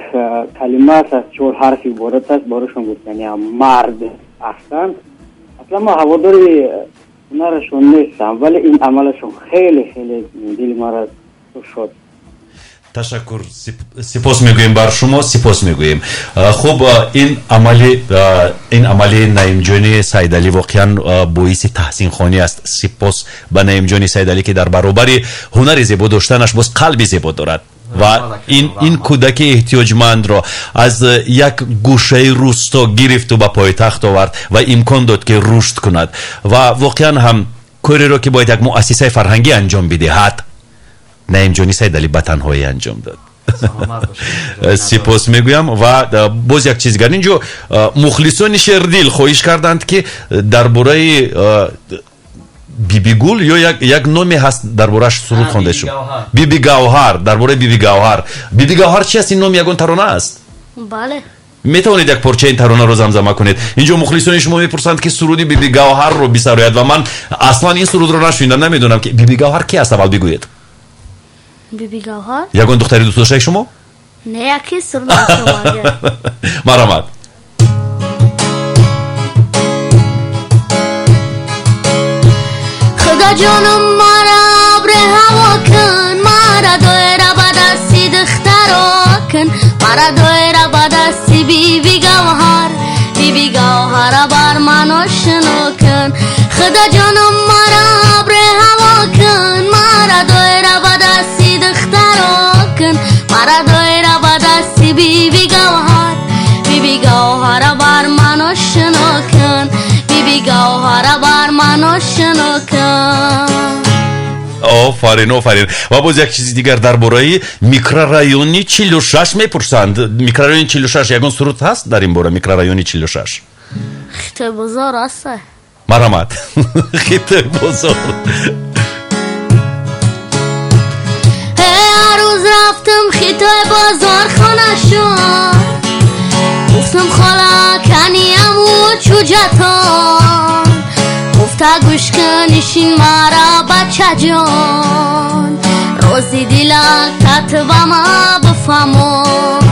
калимааш аз 4 ҳарфи иборат аст. барошон гуфтан мард ҳастанд. аслан ман ҳаводори ҳунарашон нестам, вале ин амалашон хеле дили маро шод.
ташаккур, сипос мегӯем бар шумо, сипос мегӯем. хуб, ин амали Наимҷони Сайдалӣ воқеан боиси таҳсинхонӣ аст. сипос ба Наимҷони Сайдалӣ ки дар баробари ҳунари зебо доштанаш боз қалби зебо дорад. و این کودک احتیاجمند را از یک گوشه روستا گرفت و به پایتخت آورد و امکان داد که رشد کند و واقعا هم کاری را که باید یک مؤسسه فرهنگی انجام بدهد наимҷони сайдалӣ ба танҳоӣ анҷом дод. сипос мегӯям ва боз як чиз гар инҷо мухлисони Шердил хоҳиш карданд ки дар бораи бибигул ё як номе ҳаст дар борааш суруд хонда шуд. биби гавҳар, дар бораи биби гавҳар. биби гавҳар чи аст? ин номи ягон тарона аст?
бале.
метавонед як порчаи ин таронаро замзама кунед? инҷо мухлисони шумо мепурсанд ки суруди биби гавҳарро бисарояд ва ман аслан ин сурудро нашунидам, намедонам ки биби гавҳар ки аст. аввал бигӯед.
биби гавҳар
ягон духтари дӯстдоштаи шумо?
не, яке сурдашумага.
марҳамат.
خدا جانم مرا ابر هوا کن مرا دایره به دستی دخترا کن مرا دایره به دستی بیبی گوهر بر من آشنا کن خدا جانم مرا ابر هوا کن مرا دایره به دستی دخترا کن مرا دایره به دستی بیبی گوهر بر من آشنا کن بیبی گوهر بر من آشنا کن.
آفرین آفرین. و باز یک چیز دیگر در باره میکرورایونی 46 میپرسند. میکرورایونی 46 یگان سرود هست در این باره؟ میکرورایونی 46
خیلی بزرگ است.
مرحمت. خیلی بزرگ.
هر روز رفتم خیلی بازار خانه شد گفتم خاله کنیم و چوجتان گفته گوش کن نشین مرا بچه جان روزی دیلک تطبه ما بفهمون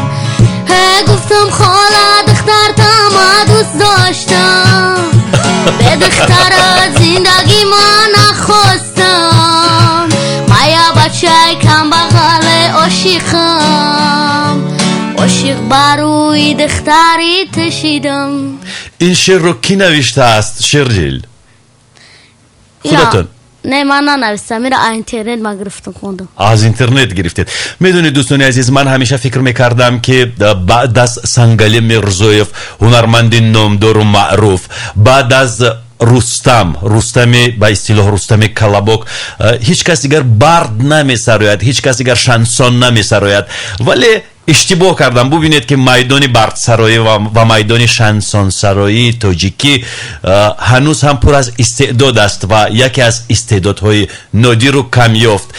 گفتم خاله دختر تما دوست داشتم به دختر زندگی ما نخواستم مایا بچه کم بغل عاشقم عاشق بروی دختری تشیدم.
این شعر رو کی نوشته است شردیل؟ خودتون؟
نه من ننوشتم، میره اینترنت ما گرفتم خوندم.
از اینترنت گرفتید. میدونید دوستان عزیز، من همیشه فکر میکردم که بعد از سنگالی میرزویف هنرمند نامدار و معروف، بعد از رستم با اصطلاح رستم کلابک هیچ کس دیگر برد نمیسراید، هیچ کس دیگر شانسون نمیسراید، ولی اشتباه کردم. ببینید که میدان بردسرایی و میدان شانسون سرایی تاجیکی هنوز هم پر از استعداد است و یکی از استعدادهای نادر و کمیافت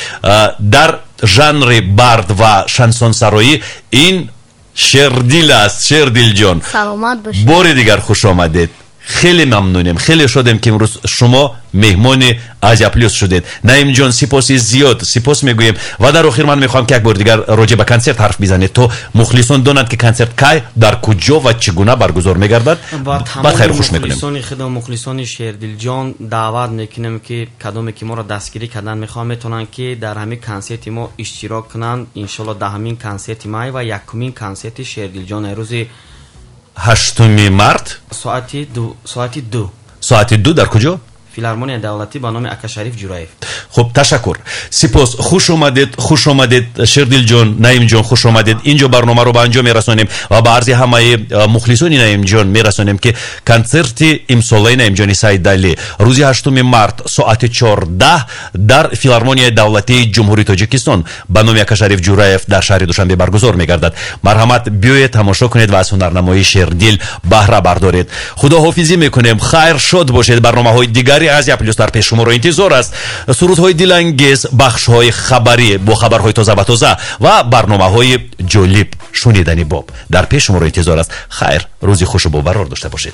در ژانر برد و شانسون سرایی این شردیل است. شردیل جان
سلامت باشید.
بار دیگر خوش آمدید. خیلی ممنونیم، خیلی شدیم که امروز شما مهمان آزیا-плюс شدید. نایم جان سپاسی زیاد، سپاس میگوییم و در آخر من میخوام که یک بار دیگر راجع به کنسرت حرف بزنید تا مخلصان دانند که کنسرت کی در کجا و چگونه برگزار میگردد. بعد خیر خوش میکنیم.
مخلصان خدا مخلصان شردیل جان دعوت میکنیم که کدومی که ما را دستگیری کردن میخوام میتونن که در همین کنسرت ما اشتراک کنن. ان شاء الله دهمین کنسرت مای و یکمین کنسرت شردیل جان روز
8 مارت ساعت 2 در کجا؟
فیلارمونی دولتی با نام اکاشریف جورایف.
خب تشکر، سپاس، خوش آمدید شردیل جان، نایم جان خوش آمدید. اینجا برنامه رو به انجام میرسونیم و به عرض همه مخلصان نایم جان میرسونیم که کنسرت امساله نایمҷони сайдалӣ روز 8 مارت ساعت 14 در فیلارمونی دولتی جمهوری تاجیکستان با نام اکاشریف جورایف در شهر دوشنبه برگزار میگردد. مرحمت، بیایید تماشا کنید و از هنرنمایی شردیل بهره بردارید. خداحافظی میکنیم. خیر شاد باشید. برنامه‌های دیگر آزیا-плюс در پیش شما رو انتظار است. سرودهای دلانگیز، بخش‌های خبری با خبرهای تازه و تازه و برنامه‌های جالب شنیدنی باب در پیش شما رو انتظار است. خیر، روزی خوش و باوقرار داشته باشید.